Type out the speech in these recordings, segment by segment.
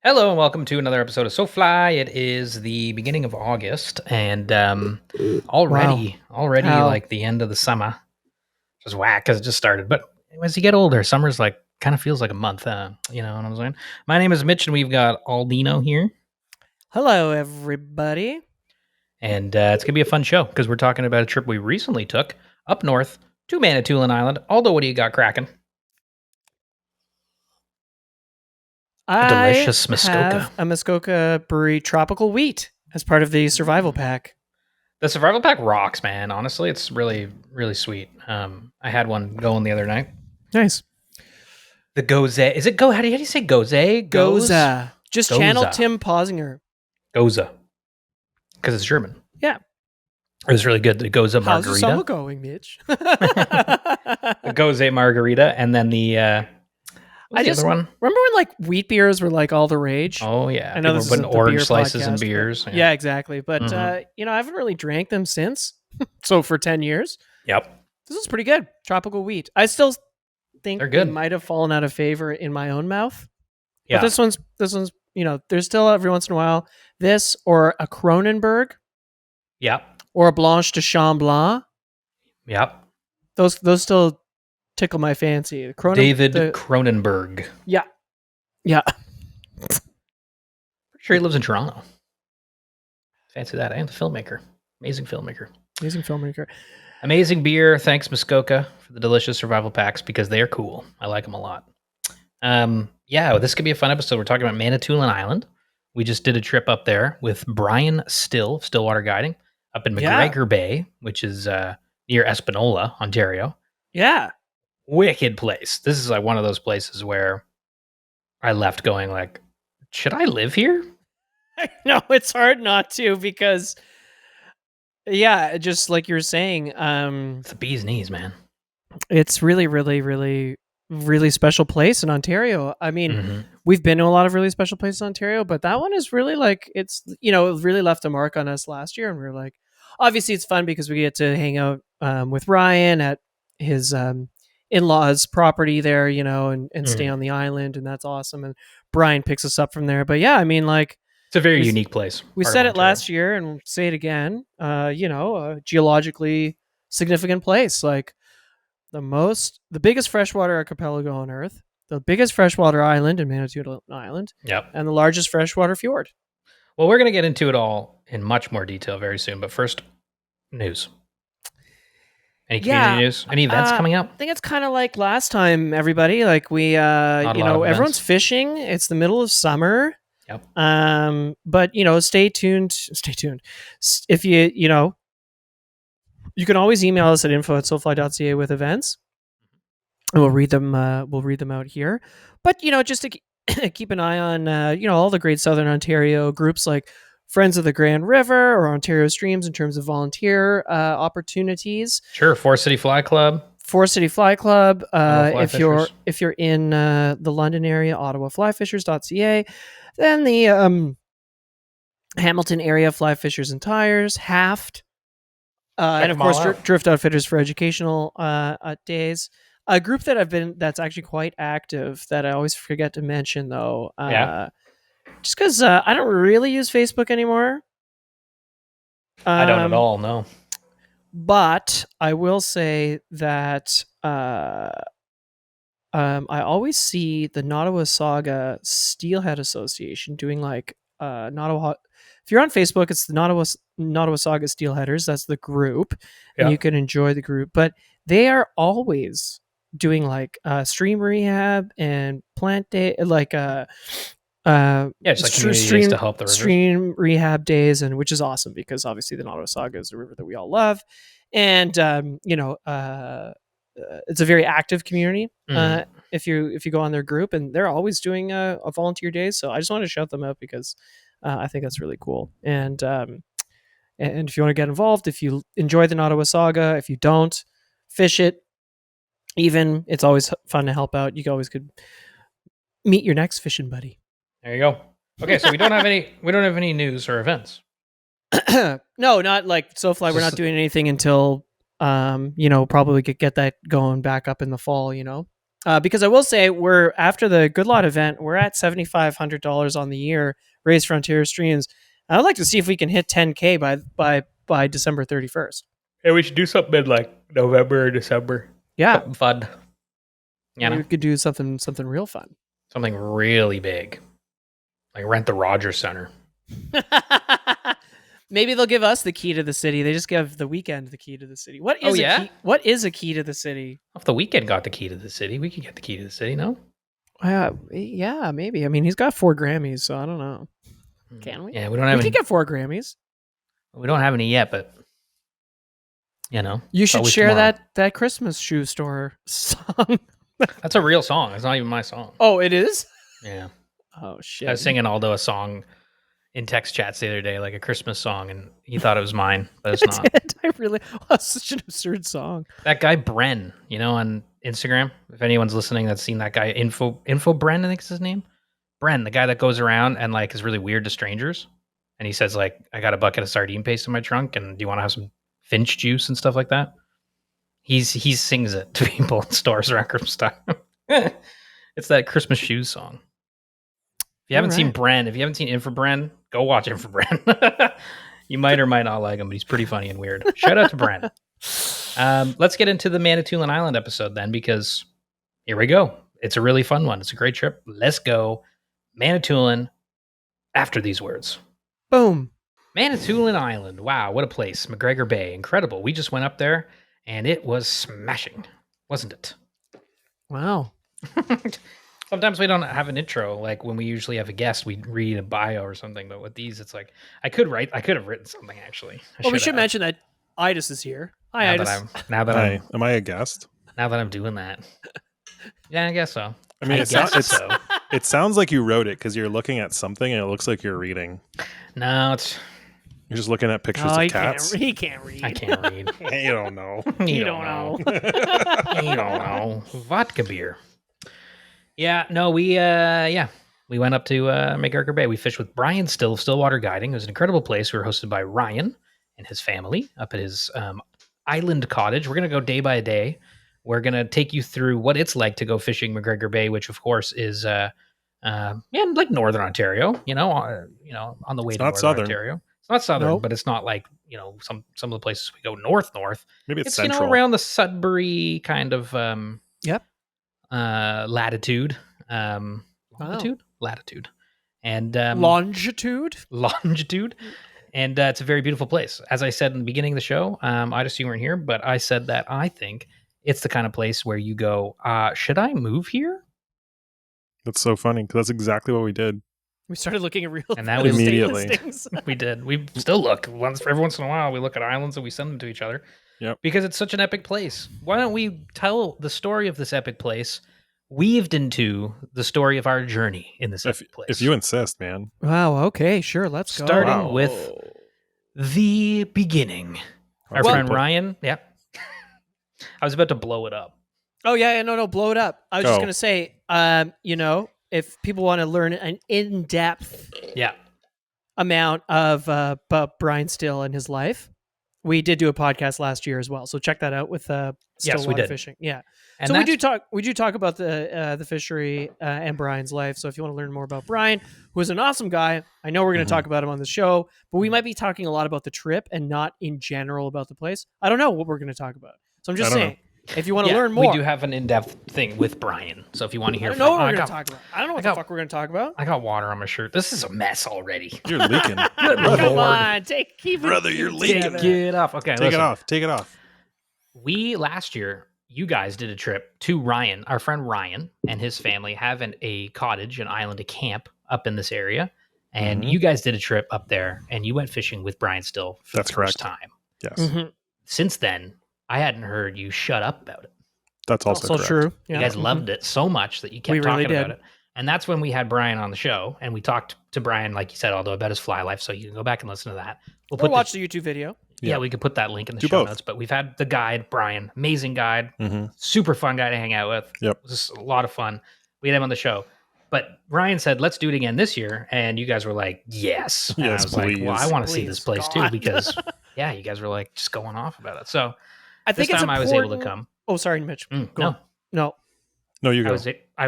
Hello and welcome to another episode of So Fly. It is the beginning of August and Wow. already How? like the end of the summer. Just whack because it just started. But as you get older, summer's like kind of feels like a month. You know what I'm saying? My name is Mitch and we've got Aldino here. Hello, everybody. And it's going to be a fun show because we're talking about a trip we recently took up north to Manitoulin Island. Aldo, what do you got cracking? A I delicious Muskoka. have a Muskoka Brewery Tropical Wheat as part of the survival pack. The survival pack rocks, man. Honestly, it's really, really sweet. I had one going the other night. Nice. The Goze. Is it go? How do you say Goze? Goza. Just channel Goza. Tim Posinger. Goza. Because it's German. Yeah. It was really good. The Goza How's the summer margarita. going, Mitch? The Goze margarita. And then the other one? remember when like wheat beers were like all the rage. Oh, yeah. I know People this were putting isn't the orange beer slices in podcast, beers. but yeah, exactly. But I haven't really drank them since. So for 10 years, Yep. this is pretty good. Tropical wheat. I still think They're good. they might have fallen out of favor in my own mouth. Yeah. But this one's there's still every once in a while this or a Kronenberg Yep. or a Blanche de Chamblon. Yep. Those still tickle my fancy. David Cronenberg. Yeah. Pretty sure he lives in Toronto. Fancy that, eh? The filmmaker. Amazing filmmaker. Amazing filmmaker. Amazing beer. Thanks, Muskoka, for the delicious survival packs because they are cool. I like them a lot. Yeah, this could be a fun episode. We're talking about Manitoulin Island. We just did a trip up there with Brian Still, Stillwater Guiding, up in McGregor Bay, which is near Espanola, Ontario. Yeah. Wicked place. This is like one of those places where I left going like, should I live here? No, it's hard not to because just like you're saying, It's the bee's knees, man. it's really, really, really, really special place in Ontario. I mean, we've been to a lot of really special places in Ontario, but that one is really like it really left a mark on us last year, and we were like, obviously it's fun because we get to hang out with Ryan at his in-laws property there, and stay on the island, and that's awesome. And Brian picks us up from there. But yeah, I mean, like, it's a very unique place. We said it last year and we'll say it again. A geologically significant place, like the biggest freshwater archipelago on Earth, the biggest freshwater island in Manitoulin Island, and the largest freshwater fjord. Well, we're going to get into it all in much more detail very soon. But first, news. Any community news? Any events coming up? I think it's kind of like last time, everybody. Like we, everyone's fishing. It's the middle of summer. Yep. But stay tuned. Stay tuned. If you can always email us at info@sofly.ca with events, and we'll read them. We'll read them out here. But just to keep an eye on all the great Southern Ontario groups like Friends of the Grand River or Ontario Streams in terms of volunteer opportunities. Sure, Forest City Fly Club. Forest City Fly Club. If you're in the London area, ottawaflyfishers.ca. Then the Hamilton area Fly Fishers and Tires, Haft, and of course Drift Outfitters for educational days. A group that's actually quite active that I always forget to mention though. Just because I don't really use Facebook anymore. I don't at all, no. But I will say that I always see the Nottawasaga Steelhead Association doing like if you're on Facebook, it's the Nottawasaga Steelheaders. That's the group, and you can enjoy the group. But they are always doing like stream rehab and plant day, like just like community days to help the rivers. Stream rehab days, and which is awesome because obviously the Nottawasaga is a river that we all love, and it's a very active community. If you go on their group, and they're always doing a volunteer days. So I just want to shout them out because I think that's really cool. And if you want to get involved, if you enjoy the Nottawasaga, if you don't, fish it. Even it's always fun to help out. You could meet your next fishing buddy. There you go. Okay, so we don't have any news or events. No, not like SoFly. We're not doing anything until probably get that going back up in the fall. Because I will say we're after the Good Lot event, we're at $7,500 on the year raised for Ontario Streams. I'd like to see if we can hit 10K by December 31st. Yeah, we should do something in like November or December. Yeah, Something fun. You maybe know, we could do something real fun. something really big, like rent the Rogers Center. Maybe they'll give us the key to the city. They just give the weekend the key to the city. What is Oh, yeah? a key? What is a key to the city? If the weekend got the key to the city, we could get the key to the city. No, Yeah, maybe. I mean, he's got 4 Grammys, so I don't know. Can we? Yeah, we don't have We any. could get 4 Grammys. We don't have any yet, but you know, You it's should always share tomorrow. that Christmas shoe store song. That's a real song. It's not even my song. Oh, it is? Yeah, Oh shit. I was singing Aldo a song in text chats the other day, like a Christmas song, and he thought it was mine, but it's not. I really that's such an absurd song. That guy Bren, you know, on Instagram. If anyone's listening that's seen that guy, Info Bren, I think is his name. Bren, the guy that goes around and like is really weird to strangers, and he says like, "I got a bucket of sardine paste in my trunk, and do you want to have some Finch juice and stuff like that?" He sings it to people in stores around Christmas time. It's that Christmas shoes song. If you haven't seen Bren, if you haven't seen Info Bren, go watch Info Bren. You might or might not like him, but he's pretty funny and weird. Shout out to Bren. Let's get into the Manitoulin Island episode then, because here we go. It's a really fun one. It's a great trip. Let's go. Manitoulin after these words. Boom. Manitoulin Island. Wow, what a place. McGregor Bay. Incredible. We just went up there and it was smashing, wasn't it? Wow. Sometimes we don't have an intro. Like when we usually have a guest, we read a bio or something. But with these, it's like I could have written something actually. Well, we should mention that Idis is here. Hi, Idis. Am I a guest? Now that I'm doing that, yeah, I guess so. I mean, so. It sounds like you wrote it because you're looking at something and it looks like you're reading. No, it's You're just looking at pictures of cats. He can't read. I can't read. You don't know. You don't know. You don't know. Vodka beer. Yeah, no, we went up to McGregor Bay. We fished with Brian Still of Stillwater Guiding. It was an incredible place. We were hosted by Ryan and his family up at his island cottage. We're going to go day by day. We're going to take you through what it's like to go fishing McGregor Bay, which of course is like Northern Ontario, on the way to Northern Ontario. It's not southern, but it's not like, some of the places we go north. Maybe it's central. Around the Sudbury kind of latitude. Latitude. And longitude. And it's a very beautiful place. As I said in the beginning of the show, I just you weren't here, but I said that I think it's the kind of place where you go, should I move here? That's so funny because that's exactly what we did. We started looking at real and that was immediately. We did. We still look every once in a while. We look at islands and we send them to each other. Yep. Because it's such an epic place. Why don't we tell the story of this epic place, weaved into the story of our journey in this epic place? If you insist, man. Wow. Okay. Sure. Let's go. Starting with the beginning. Our friend Ryan. Yeah. I was about to blow it up. Oh yeah. No. Blow it up. I was just gonna say, if people want to learn an in-depth amount of Brian Still and his life, we did do a podcast last year as well. So check that out with Stillwater Fishing. Yeah. And so we do talk about the fishery and Brian's life. So if you want to learn more about Brian, who is an awesome guy, I know we're going to talk about him on the show, but we might be talking a lot about the trip and not in general about the place. I don't know what we're going to talk about. So I'm just saying, if you want to learn more, we do have an in-depth thing with Brian. So if you want to hear, I don't know what we're going to talk about. I don't know what the fuck we're going to talk about. I got water on my shirt. This is a mess already. You're leaking. Good Lord. Come on, brother, you're leaking. Get it off. Okay, Take it off. We last year, you guys did a trip to Ryan, our friend Ryan, and his family having a cottage, an island, a camp up in this area, and you guys did a trip up there, and you went fishing with Brian Still for the first time. Yes. Mm-hmm. Since then, I hadn't heard you shut up about it. That's also true. Yeah. You guys loved it so much that you kept talking about it. And that's when we had Brian on the show, and we talked to Brian, like you said, although about his fly life, so you can go back and listen to that. We'll watch the YouTube video. Yeah, we could put that link in the show notes. But we've had the guide, Brian, amazing guide, super fun guy to hang out with. Yep. It was just a lot of fun. We had him on the show. But Brian said, let's do it again this year. And you guys were like, yes. And yes, I was please. like, well, I want to see this place too, because, you guys were like just going off about it. So I think this time I was able to come. Oh, sorry, Mitch. No. No, you I go. was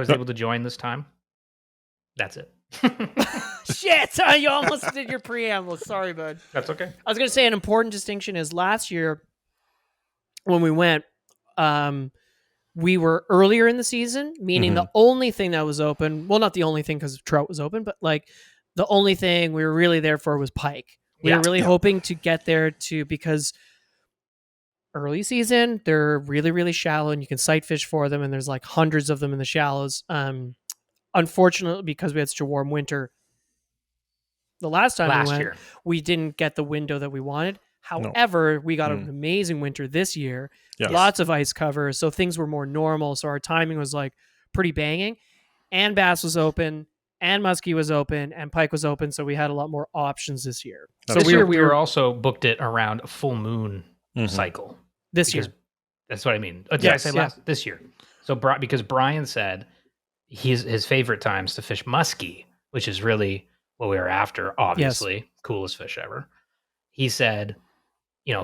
No. able to join this time. That's it. Shit! You almost did your preamble. Sorry, bud. That's okay. I was going to say an important distinction is last year when we went, we were earlier in the season, meaning the only thing that was open, well, not the only thing because trout was open, but like the only thing we were really there for was pike. We were really hoping to get there because early season, they're really, really shallow and you can sight fish for them. And there's like hundreds of them in the shallows. Unfortunately, because we had such a warm winter, the last time we went, year. we didn't get the window that we wanted. No. However, we got an amazing winter this year. Yes. Lots of ice cover, so things were more normal. So our timing was like pretty banging. And bass was open, and muskie was open, and pike was open. So we had a lot more options this year. So This year we were also booked it around a full moon cycle. This year. That's what I mean. Did I say last? This year. So because Brian said his favorite times to fish muskie, which is really what we were after, obviously. Coolest fish ever. He said,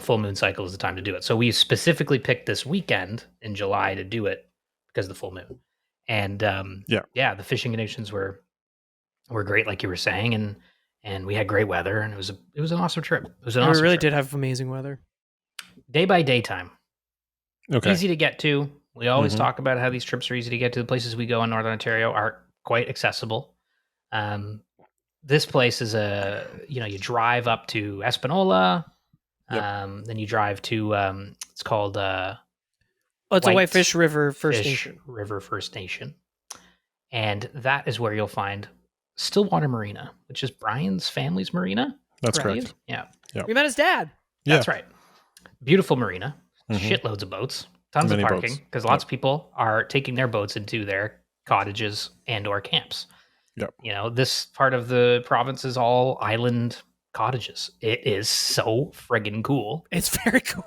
full moon cycle is the time to do it. So we specifically picked this weekend in July to do it because of the full moon. And the fishing conditions were great, like you were saying, and we had great weather, and it was an awesome trip. It was an awesome We really trip. did have amazing weather. Day by day time. Okay. Easy to get to. We always talk about how these trips are easy to get to. The places we go in Northern Ontario are quite accessible. This place is you drive up to Espanola, then you drive to it's called it's a Whitefish River First Nation, and that is where you'll find Stillwater Marina, which is Brian's family's marina. That's correct. Yeah. We met his dad. That's right. Beautiful marina, shitloads of boats, tons of parking, because lots of people are taking their boats into their cottages and or camps. Yep. This part of the province is all island cottages. It is so friggin' cool. It's very cool.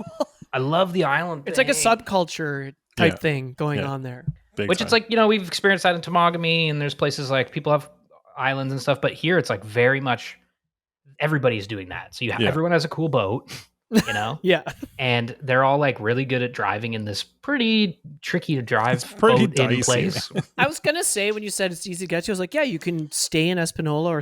I love the island thing. It's like a subculture type thing going on there. Big time. It's like, we've experienced that in Temagami, and there's places like people have islands and stuff, but here it's like very much everybody's doing that. So everyone has a cool boat, Yeah. And they're all like really good at driving in this pretty tricky to drive pretty boat in dicey. place. I was gonna say when you said it's easy to get to, I was like, yeah, you can stay in Espanola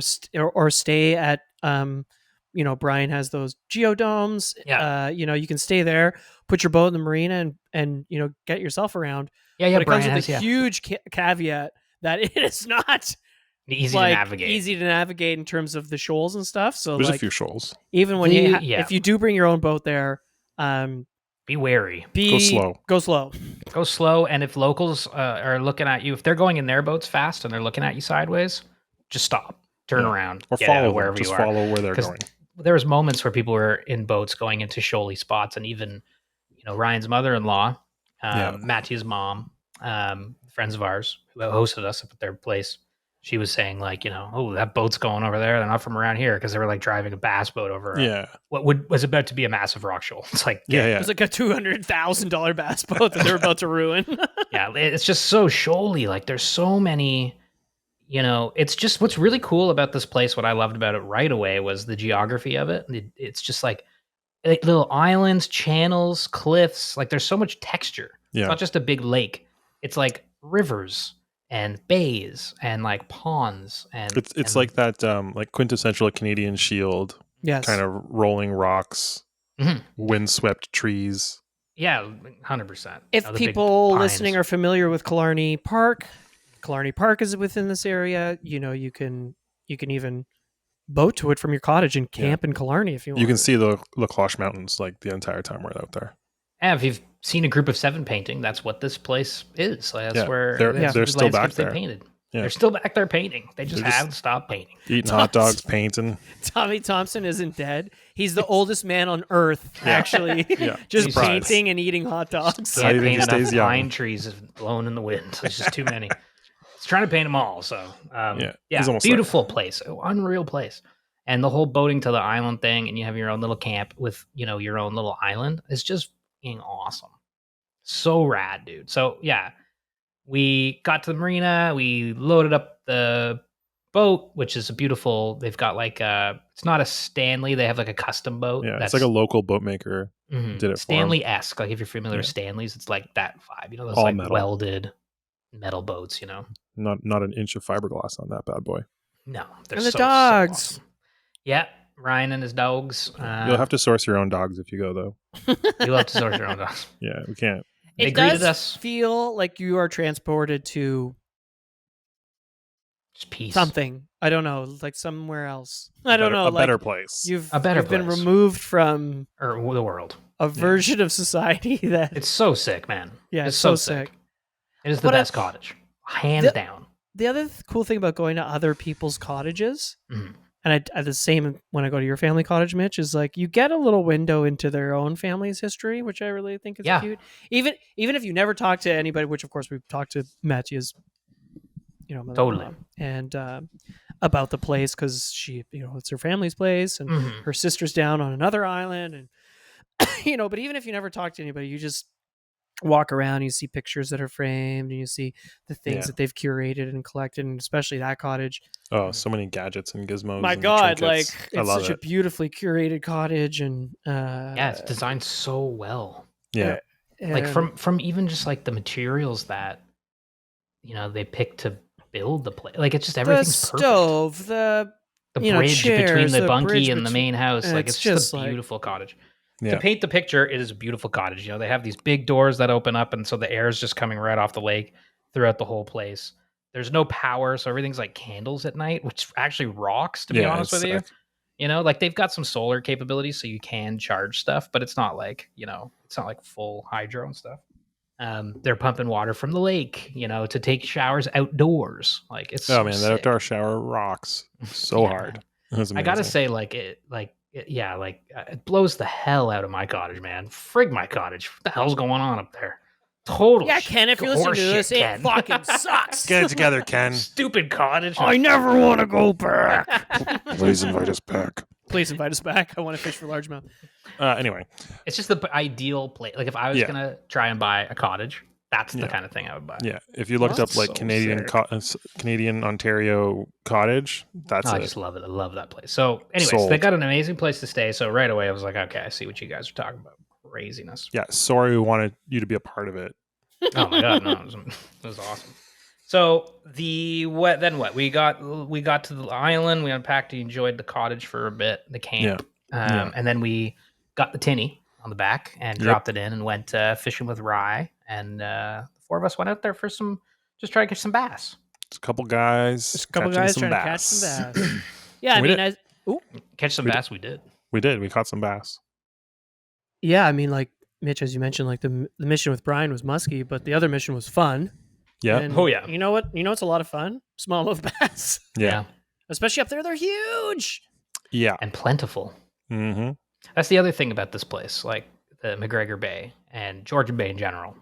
or stay at Brian has those geodomes. Yeah. You can stay there, put your boat in the marina, and get yourself around. Yeah, But it Brian comes with has, a huge caveat that it is not easy to navigate in terms of the shoals and stuff. So there's a few shoals. Even when if you do bring your own boat there, be wary. Go slow. Go slow. And if locals are looking at you, if they're going in their boats fast and they're looking at you sideways, just stop, turn around, or follow wherever just you are. Follow where they're going. There was moments where people were in boats going into shoaly spots, and even Ryan's mother-in-law, Matthew's mom, friends of ours who hosted us up at their place. She was saying like, oh, that boat's going over there. They're not from around here, because they were like driving a bass boat over what was about to be a massive rock shoal. It's like it was like a $200,000 bass boat that they were about to ruin. Yeah, it's just so shoaly. Like there's so many. It's just what's really cool about this place. What I loved about it right away was the geography of it. It's just like little islands, channels, cliffs. Like there's so much texture. Yeah. It's not just a big lake. It's like rivers and bays and like ponds, and it's like that like quintessential Canadian Shield. Yes. Kind of rolling rocks, windswept trees. Yeah, 100%. If people listening are familiar with Killarney Park is within this area. You can even boat to it from your cottage and camp in Killarney if you want. You can see the La Cloche Mountains like the entire time we're out there. And if you've seen a group of 7 painting, that's what this place is. Like, that's where they're still back there. They painted. Yeah. They're still back there painting. They just haven't stopped painting. Eating hot dogs, painting. Tommy Thompson isn't dead. He's the oldest man on earth, actually. Just painting and eating hot dogs. Can't paint enough pine trees blown in the wind. There's just too many. He's trying to paint them all. So, beautiful place. Unreal place. And the whole boating to the island thing, and you have your own little camp with, your own little island. It's just being awesome. So rad, dude. So, yeah. We got to the marina, we loaded up the boat, which is a beautiful, they've got like it's not a Stanley, they have like a custom boat. Yeah, it's like a local boat maker did it Stanley-esque. Like if you're familiar with Stanleys, it's like that vibe. Those all like metal. welded, metal boats, Not an inch of fiberglass on that bad boy. No, they're And the so dogs. awesome. Yeah, Ryan and his dogs. You'll have to source your own dogs if you go, though. You'll have to source your own dogs. Yeah, we can't. They It greeted does us. feel like you are transported to Just peace. something. I don't know, like somewhere else. I don't know, A like better place. you've A better been place. removed from Or the world. a version of society that It's so sick, man. yeah, It's so sick. sick. It is the But best cottage. Hands down. The other cool thing about going to other people's cottages, Mhm. and I the same when I go to your family cottage, Mitch, is like you get a little window into their own family's history, which I really think is Yeah. cute. Even if you never talk to anybody, which of course we've talked to Matthew's, mother-in-law, Totally. and about the place because she, it's her family's place, and Mhm. her sister's down on another island, and but even if you never talk to anybody, you just walk around, you see pictures that are framed, and you see the things Yeah. that they've curated and collected, and especially that cottage. Oh, so many gadgets and gizmos. My and God, trinkets. like I it's love such a it. beautifully curated cottage, and Yeah, it's designed so well. Yeah, Like and from even just like the materials that they pick to build the place. Like it's just the everything's perfect. stove, the Bridge between chairs, the the bunkie bridge and the main house. and Like it's it's just just a like- beautiful cottage. yeah. To paint the picture, it is a beautiful cottage. They have these big doors that open up, and so the air is just coming right off the lake throughout the whole place. There's no power, so everything's like candles at night, which actually rocks, to be honest it's with you. sick. Like they've got some solar capabilities, so you can charge stuff, but it's not like it's not like full hydro and stuff. They're pumping water from the lake, to take showers outdoors. Like it's Oh so man, sick. that outdoor shower rocks so Yeah, hard. man. It was I amazing. gotta say, it blows the hell out of my cottage, man. Frig my cottage. What the hell's going on up there? Total yeah, Ken, if you're listening to this, it fucking sucks. Get it together, Ken. Stupid cottage. I never want to go back. Please invite us back. Please invite us back. I want to fish for largemouth. Anyway, It's just the ideal place. Like if I was Yeah. gonna try and buy a cottage, that's the Yeah. kind of thing I would buy. yeah. If you looked That's up like so Canadian sick. Canadian Ontario cottage, that's I it. just love it. I love that place. So, anyways, Sold. they got an amazing place to stay. So right away, I was like, okay, I see what you guys are talking about. Craziness. Yeah. Sorry, we wanted you to be a part of it. Oh my god, no, it was awesome. So then what? We got to the island. We unpacked. We enjoyed the cottage for a bit, the camp, Yeah. and then we got the tinny on the back and Yep. dropped it in and went fishing with Rye. And the four of us went out there for just try to catch some bass. It's a couple guys. Just a couple catching guys some trying bass. to catch some bass. Yeah, I We mean, did. Catch some We bass. We did. We did. We caught some bass. yeah, I mean, like Mitch, as you mentioned, like the mission with Brian was musky, but the other mission was fun. Yeah. And Oh, yeah. You know what? It's a lot of fun. Smallmouth bass, Yeah. especially up there. They're huge. Yeah. And plentiful. Mm-hmm. That's the other thing about this place, like the McGregor Bay and Georgian Bay in general.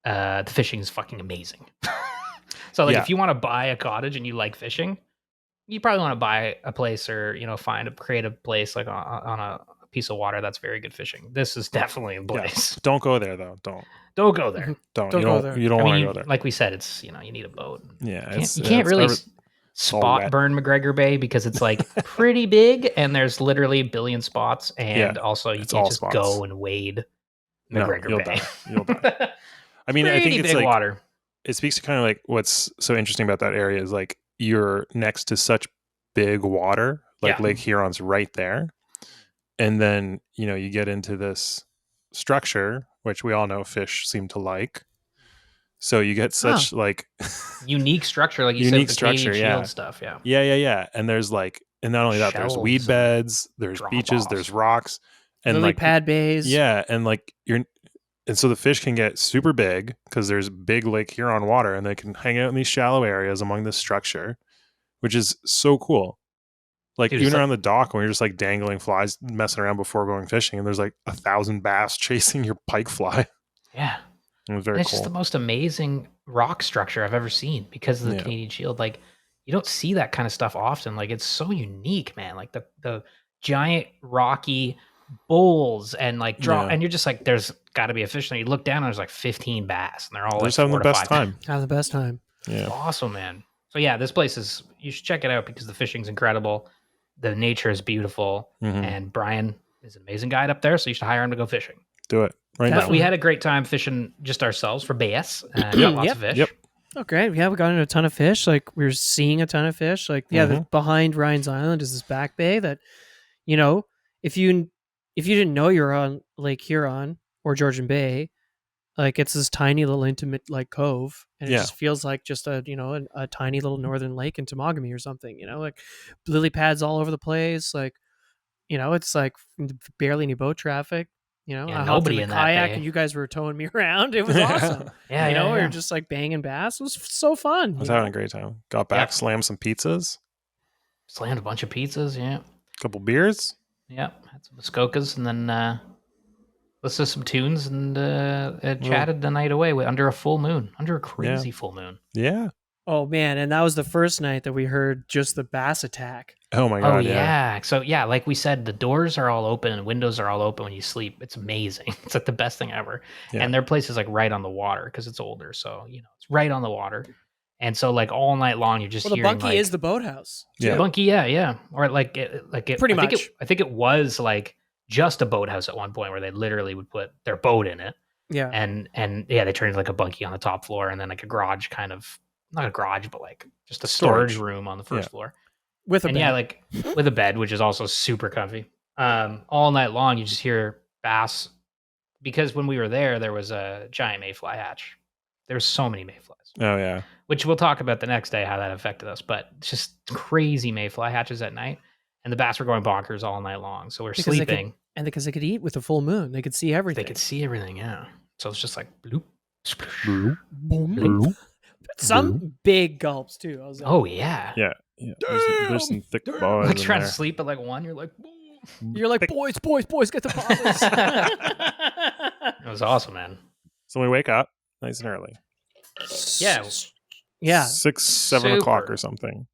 The fishing is fucking amazing. So, like, Yeah. if you want to buy a cottage and you like fishing, you probably want to buy a place or find a creative place like on a piece of water that's very good fishing. This is definitely a place. Don't go there though. Don't. Don't go there. Don't. Don't you go don't. there. You don't I want mean, to go there. like we said, it's you need a boat. Yeah. You can't really all spot wet. burn McGregor Bay because it's like pretty big and there's literally a billion spots, and also you it's can't all just spots. go and wade No, McGregor you'll Bay. die. You'll die. I mean, I Pretty think it's big like water. it speaks to kind of like what's so interesting about that area is like you're next to such big water, like Yeah. Lake Huron's right there, and then you get into this structure which we all know fish seem to like. So you get such like Unique structure, like you Unique said, with the structure, Canadian yeah. Shield stuff. Yeah. yeah, and there's like, and not only that, there's Shelves weed and beds, there's beaches, drop-offs. there's rocks, and Lily like pad bays. yeah, and like and so the fish can get super big because there's big Lake Huron water, and they can hang out in these shallow areas among this structure, which is so cool. Like Dude, even it's around the dock when you're just like dangling flies, messing around before going fishing, and there's like 1,000 bass chasing your pike fly. Yeah. It was very And it's cool. just the most amazing rock structure I've ever seen because of the Yeah. Canadian Shield. Like, you don't see that kind of stuff often. Like, it's so unique, man. Like the giant rocky bowls and like draw, Yeah. and you're just like, there's got to be a fish. And you look down, and there's like 15 bass, and they're all They're like just having the 4 to best 5 time. Have the best time. Yeah. Awesome, man. So yeah, this place is, you should check it out because the fishing's incredible. The nature is beautiful, Mhm. and Brian is an amazing guide up there. So you should hire him to go fishing. Do it right But now. Definitely. we had a great time fishing just ourselves for bass. Got lots Yep. of fish. Yep. Okay, yeah, we got into a ton of fish. Like we were seeing a ton of fish. Like behind Ryan's Island is this back bay that, you know, if you didn't know you're on Lake Huron or Georgian Bay, like it's this tiny little intimate like cove, and it just feels like just a a tiny little northern lake in Temagami or something. Like lily pads all over the place. Like it's like barely any boat traffic. Yeah, I hopped in nobody the in that kayak bay. and you guys were towing me around. It was awesome. Yeah, we yeah. were just like banging bass. It was so fun. I was having a great time. Got back, slammed some pizzas, Slammed a bunch of pizzas. Yeah. couple beers. Yep. Had some Muskokas, and then listened to some tunes and chatted the night away under a full moon, under a crazy full moon. Yeah. Oh man, and that was the first night that we heard just the bass attack. Oh my god. Oh yeah. So yeah, like we said, the doors are all open and windows are all open when you sleep. It's amazing. It's like the best thing ever. Yeah. And their place is like right on the water because it's older, so it's right on the water. And so like all night long, you're just the hearing bunkie is the boathouse. Yeah. Bunkie, yeah, or like it Pretty much. I think it was like just a boathouse at one point where they literally would put their boat in it. Yeah. And yeah, they turned it like a bunkie on the top floor and then like a garage kind of, not a garage, but like just a storage room on the first floor. With a bed. Yeah, like with a bed, which is also super comfy. All night long, you just hear bass because when we were there was a giant mayfly hatch. There's so many mayflies. Oh yeah. Which we'll talk about the next day how that affected us, but it's just crazy mayfly hatches at night, and the bass were going bonkers all night long. So we're sleeping, because they could eat with the full moon, they could see everything. They could see everything, yeah. So it's just like bloop, sploosh, Bloop, boom. bloop. Some big gulps too. I was like, oh yeah, Yeah. There's some thick boys. like in trying there. to sleep at like 1, you're like, you're like, boys, get the bottles. it was awesome, man. So we wake up nice and early. Yeah, 6-7 o'clock or something.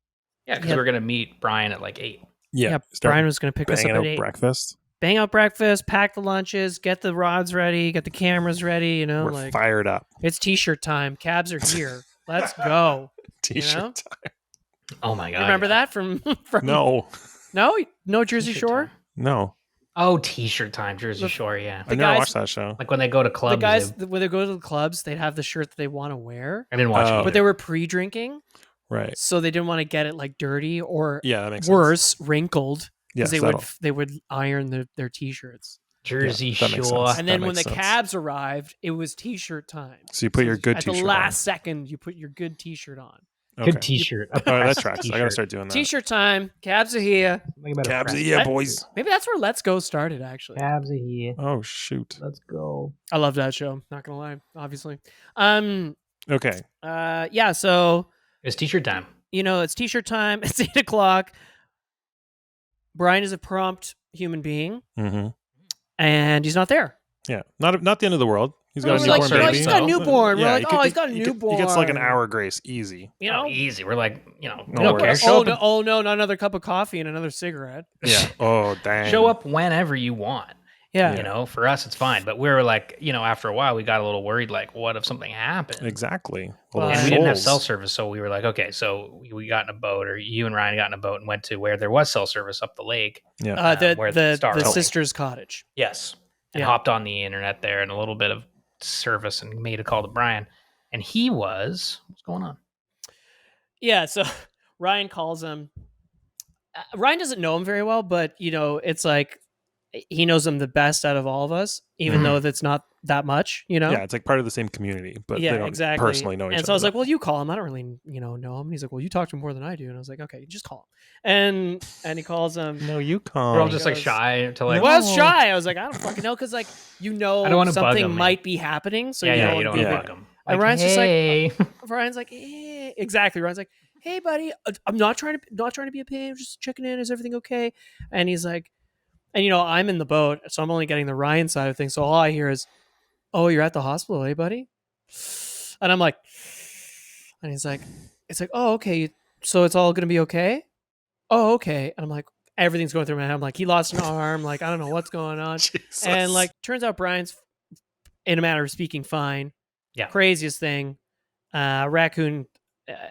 Yeah, because we're gonna meet Brian at like 8. Yeah. Brian was gonna pick us up at 8. Breakfast. Bang out breakfast, pack the lunches, get the rods ready, get the cameras ready. We're like fired up. it's t-shirt time. Cabs are here. Let's go. T-shirt time. Oh my god! You remember that from no Jersey T-shirt Shore? time. No. Oh, T-shirt time, Jersey Shore. Yeah, I never watched that show. like when they go to clubs. The guys when they go to the clubs, they'd have the shirt that they want to wear. I didn't watch it, but they were pre-drinking, right? So they didn't want to get it like dirty or that makes worse, wrinkled. Yes, because they would iron their t-shirts. Jersey that makes Shore. sense. And then when the sense. cabs arrived, it was t-shirt time. So you put your good at t-shirt the last on. second. You put your good t-shirt on. Okay. Good T-shirt. Oh, that tracks. I gotta start doing that. T-shirt time. Cabs are here. Cabs are here, boys. Maybe that's where Let's Go started. Actually, Cabs are here. Oh shoot. Let's go. I love that show. Not gonna lie, obviously. Okay. Yeah. So it's T-shirt time. It's t-shirt time. It's 8 o'clock. Brian is a prompt human being, and he's not there. Yeah, not the end of the world. He's got a like, newborn baby. He's got a newborn. We're like, he's got a He newborn. gets like an hour grace, easy. Easy. We're like, we No don't care. worries. Show up, No, not another cup of coffee and another cigarette. Yeah. Oh dang. show up whenever you want. Yeah. For us, it's fine. But we were like, after a while, we got a little worried. Like, what if something happened? Exactly. And we didn't have cell service, so we were like, okay, so we got in a boat, or you and Ryan got in a boat and went to where there was cell service up the lake. Yeah. Where the sister's cottage. Yes. And hopped on the internet there and a little bit of service and made a call to Brian. And he was, what's going on? Yeah, so Ryan calls him. Ryan doesn't know him very well, but, it's like he knows him the best out of all of us, even though that's not that much, Yeah, it's like part of the same community, but they don't personally know each other. And so I was like, well, you call him. I don't really, know him. And he's like, well, you talk to him more than I do. And I was like, okay, just call him. And he calls him. No, you call. We're all just like shy to like. Well, I was shy. I was like, I don't fucking know, because like I don't want to bug something him, might be happening. So you don't want to to bug him. And Like, Ryan's hey. just like, Ryan's like, exactly. Ryan's like, hey, buddy, I'm not trying to be a pain. I'm just checking in. Is everything okay? And he's like, and I'm in the boat, so I'm only getting the Ryan side of things. So all I hear is, oh, you're at the hospital, eh, buddy? And I'm like, and he's like, it's like, oh, okay. So it's all gonna be okay? Oh, okay. And I'm like, everything's going through my head. I'm like, he lost an arm. Like, I don't know what's going on. Jesus. And like, turns out Brian's, in a matter of speaking, fine. Yeah. Craziest thing. Raccoon.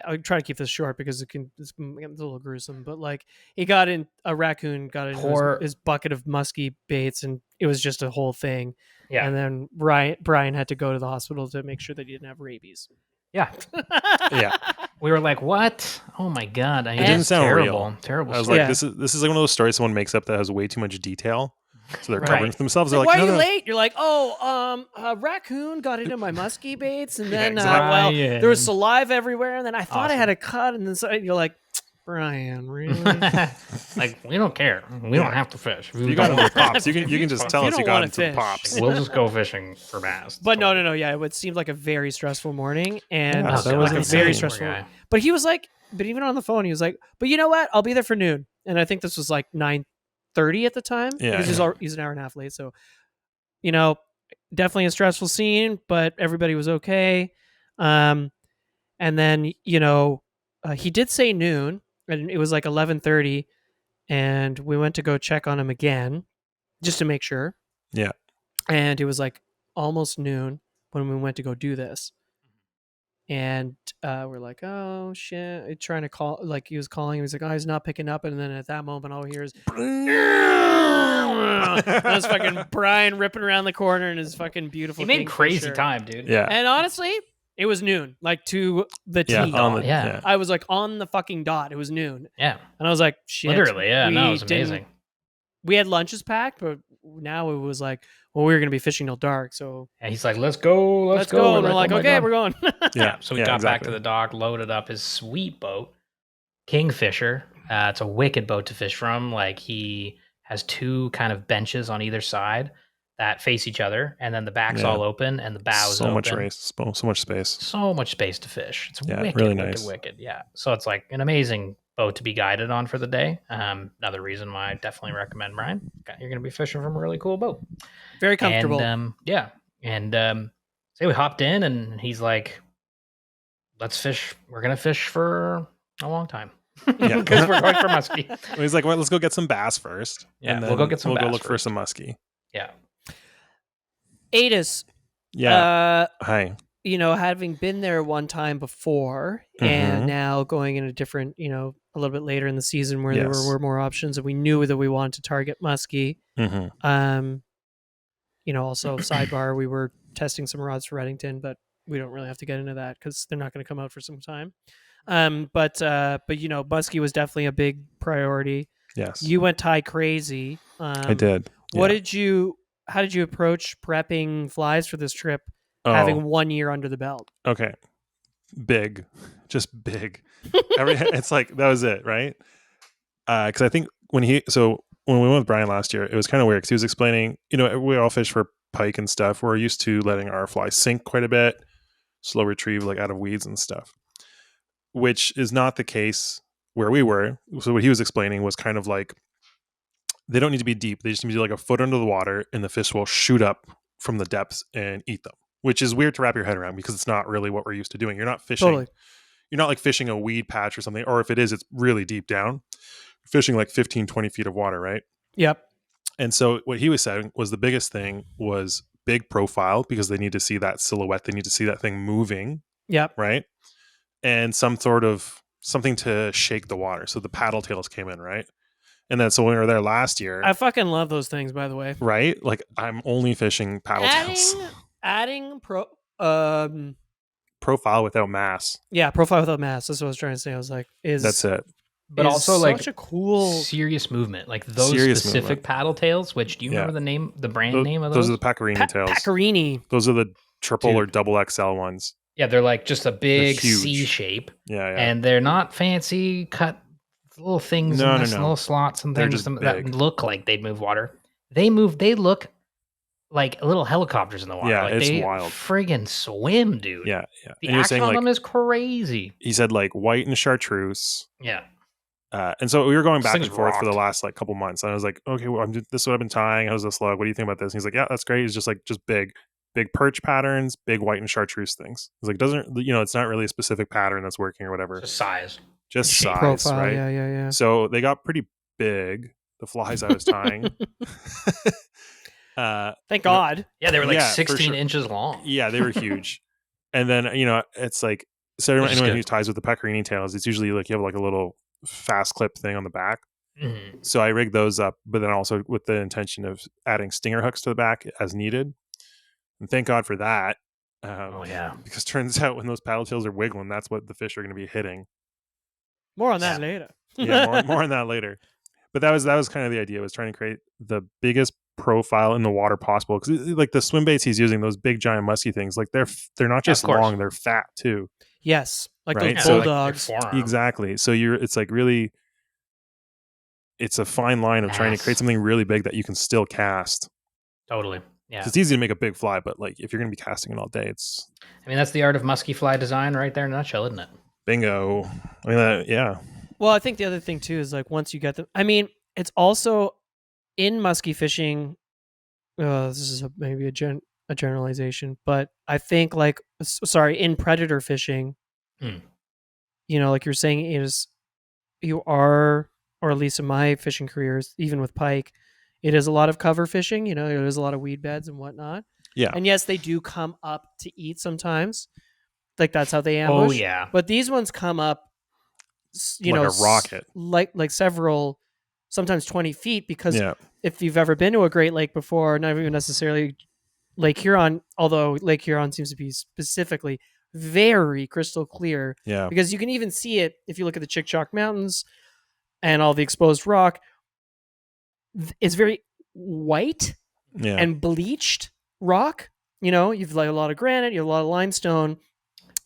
I'll try to keep this short because it's a little gruesome. But like, a raccoon got in his bucket of musky baits, and it was just a whole thing. Yeah. And then Brian had to go to the hospital to make sure that he didn't have rabies. Yeah. Yeah. We were like, what? Oh my God. I mean, It didn't it's sound terrible. real. Terrible I was story. like, this is like one of those stories someone makes up that has way too much detail. So they're Right. covering for themselves. It's They're like, like, why are no, you no. late? You're like, a raccoon got into my musky baits, and Yeah, then exactly. well, there was Brian. saliva everywhere, and then I thought I had Awesome. a cut, and then you're like, Brian, really? Like, we don't care. We Yeah. don't have to fish. If you got into the pops, you can just tell you us you don't got wanna into the fish. pops. We'll just go fishing for bass. But no. Yeah, it seemed like a very stressful morning, and Yeah, that was like a insane. very Poor stressful. guy. But he was like, but even on the phone, he was like, but you know what? I'll be there for noon, and I think this was like 9:30 at the time Yeah, because yeah. he's an hour and a half late. So, definitely a stressful scene, but everybody was okay. And then he did say noon, and it was like 11:30, and we went to go check on him again just to make sure. Yeah. And it was like almost noon when we went to go do this. And we're like, oh shit, trying to call. Like, he was calling. He was like, oh, he's not picking up. And then at that moment, all we hear is, that's fucking Brian ripping around the corner in his fucking beautiful. He made crazy Kingfisher. time, dude. Yeah. And honestly, it was noon, like to the T. Yeah. On the, Yeah. yeah. I was like on the fucking dot. It was noon, Yeah. and I was like, shit. Literally. Yeah. No, it we was didn't- amazing. We had lunches packed, but now it was like, well, we were gonna be fishing till dark, so And he's like, let's go. Let's go. And we're like, "Oh my okay, God." we're going. Yeah. So we yeah, got back to exactly. the dock, loaded up his sweet boat, Kingfisher. It's a wicked boat to fish from. Like, he has two kind of benches on either side that face each other, and then the back's Yeah. all open and the bow's so open. much race, so much space. So much space to fish. It's Yeah, wicked, really wicked, nice. wicked. Yeah. So it's like an amazing boat to be guided on for the day. Another reason why I definitely recommend Brian. You're going to be fishing from a really cool boat. Very comfortable. And yeah. And so we hopped in, and he's like, let's fish. We're going to fish for a long time. Yeah. Because we're going for musky. He's like, well, let's go get some bass first. Yeah, and then we'll go get some We'll go bass look for first. some musky. Yeah. Adis, Yeah. Hi. having been there one time before, and Mhm. now going in a different, a little bit later in the season where there Yes. were more options, and we knew that we wanted to target muskie. Mm-hmm. Also sidebar, we were testing some rods for Reddington, but we don't really have to get into that because they're not going to come out for some time. But muskie was definitely a big priority. Yes. You went Thai crazy. I did. How did you approach prepping flies for this trip, Oh, having 1 year under the belt? okay. Big. Just big. It's like, that was it, right? Because I think when we went with Brian last year, it was kind of weird because he was explaining, we all fish for pike and stuff. We're used to letting our flies sink quite a bit, slow retrieve, like out of weeds and stuff, which is not the case where we were. So what he was explaining was kind of like, they don't need to be deep. They just need to be like a foot under the water, and the fish will shoot up from the depths and eat them, which is weird to wrap your head around because it's not really what we're used to doing. You're not fishing. Totally. You're not like fishing a weed patch or something, or if it is, it's really deep down. You're fishing like 15, 20 feet of water, right? Yep. And so what he was saying was the biggest thing was big profile, because they need to see that silhouette. They need to see that thing moving, Yep. right? And something to shake the water. So the paddle tails came in, right? And then so when we were there last year, I fucking love those things, by the way. right? Like, I'm only fishing paddle tails. Adding Profile without mass. profile without mass. That's what I was trying to say. I was like, That's it. But is also, like, such a cool. serious movement. Like those Serious specific movement. paddle tails, which, do you Yeah. remember the brand name of Those those? are the Pecorini tails. Pecorini. Those are the triple Dude. or double XL ones. Yeah, they're like just a big huge. C shape, Yeah, yeah. and they're not fancy cut little things No, in no, this, no. little slots and They're things just that big. look like they'd move water. They look like little helicopters in the water. Yeah, like it's they wild. Friggin' swim, dude. Yeah, yeah. The And you're action saying on like, them is crazy. he said like white and chartreuse. Yeah. And so we were going Those back things and forth for the rocked. last like couple months. And I was like, okay, well, this is what I've been tying. How's this look? What do you think about this? And he's like, yeah, that's great. It's just big perch patterns, big white and chartreuse things. He's like, it's not really a specific pattern that's working or whatever. Just size. Just shape. size, Profile. right? Yeah. So they got pretty big, the flies I was tying. Thank God. Yeah, they were like Yeah, for 16 sure. inches long. Yeah, they were huge. And then, it's like, so Which is anyone good. who ties with the Pecorini tails, it's usually like you have like a little fast clip thing on the back. Mhm. So I rigged those up, but then also with the intention of adding stinger hooks to the back as needed. And thank God for that. Oh yeah. Because turns out when those paddle tails are wiggling, that's what the fish are going to be hitting. More on that later. Yeah, more on that later. But that was kind of the idea, was trying to create the biggest profile in the water possible, because like the swim baits he's using, those big giant musky things, like they're not just long, they're fat too. Yes, like right? those So, bulldogs. Exactly. So it's like really, it's a fine line of trying to create something really big that you can still cast. Totally. Yeah. It's easy to make a big fly, but like if you're going to be casting it all day, it's. I mean, that's the art of musky fly design right there in a nutshell, isn't it? Bingo. I mean, yeah. Well, I think the other thing too is like once you get them. I mean, it's also in musky fishing. This is maybe a generalization, but I think like in predator fishing, you know, like you're saying, you are, or at least in my fishing careers, even with pike, it is a lot of cover fishing. You know, there's a lot of weed beds and whatnot. Yeah. And yes, they do come up to eat sometimes. Like that's how they ambush. Oh yeah. But these ones come up, you like know, a rocket, like several, sometimes 20 feet. Because yeah. if you've ever been to a Great Lake before, not even necessarily Lake Huron, although Lake Huron seems to be specifically very crystal clear. Yeah. Because you can even see it if you look at the Chick-Chalk Mountains and all the exposed rock. It's very white and bleached rock. You know, you've like a lot of granite, you have a lot of limestone.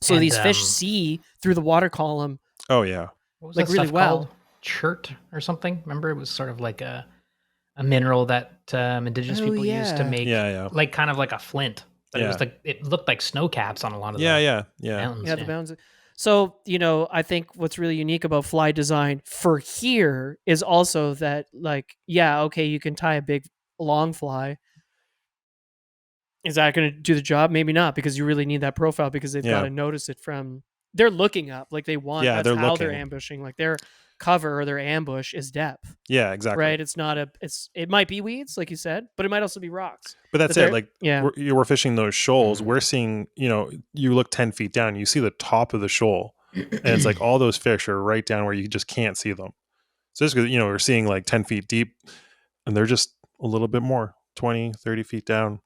So these fish see through the water column. Oh yeah. What was like that really stuff well. called? Chert or something? Remember, it was sort of like a mineral that indigenous people used to make, like kind of like a flint. But it was like, it looked like snow caps on a lot of the mountains. Yeah, the mountains. So, you know, I think what's really unique about fly design for here is also that, like, yeah, okay, you can tie a big long fly. Is that going to do the job? Maybe not, because you really need that profile, because they've got to notice it from, they're looking up, like they want, that's they're how looking. they're ambushing. Like their cover or their ambush is depth. Yeah, exactly. Right? It's not it might be weeds, like you said, but it might also be rocks. But that's it. Like, yeah, we're fishing those shoals. We're seeing, you know, you look 10 feet down, you see the top of the shoal, and it's like all those fish are right down where you just can't see them. So just because, you know, we're seeing like 10 feet deep, and they're just a little bit more, 20, 30 feet down.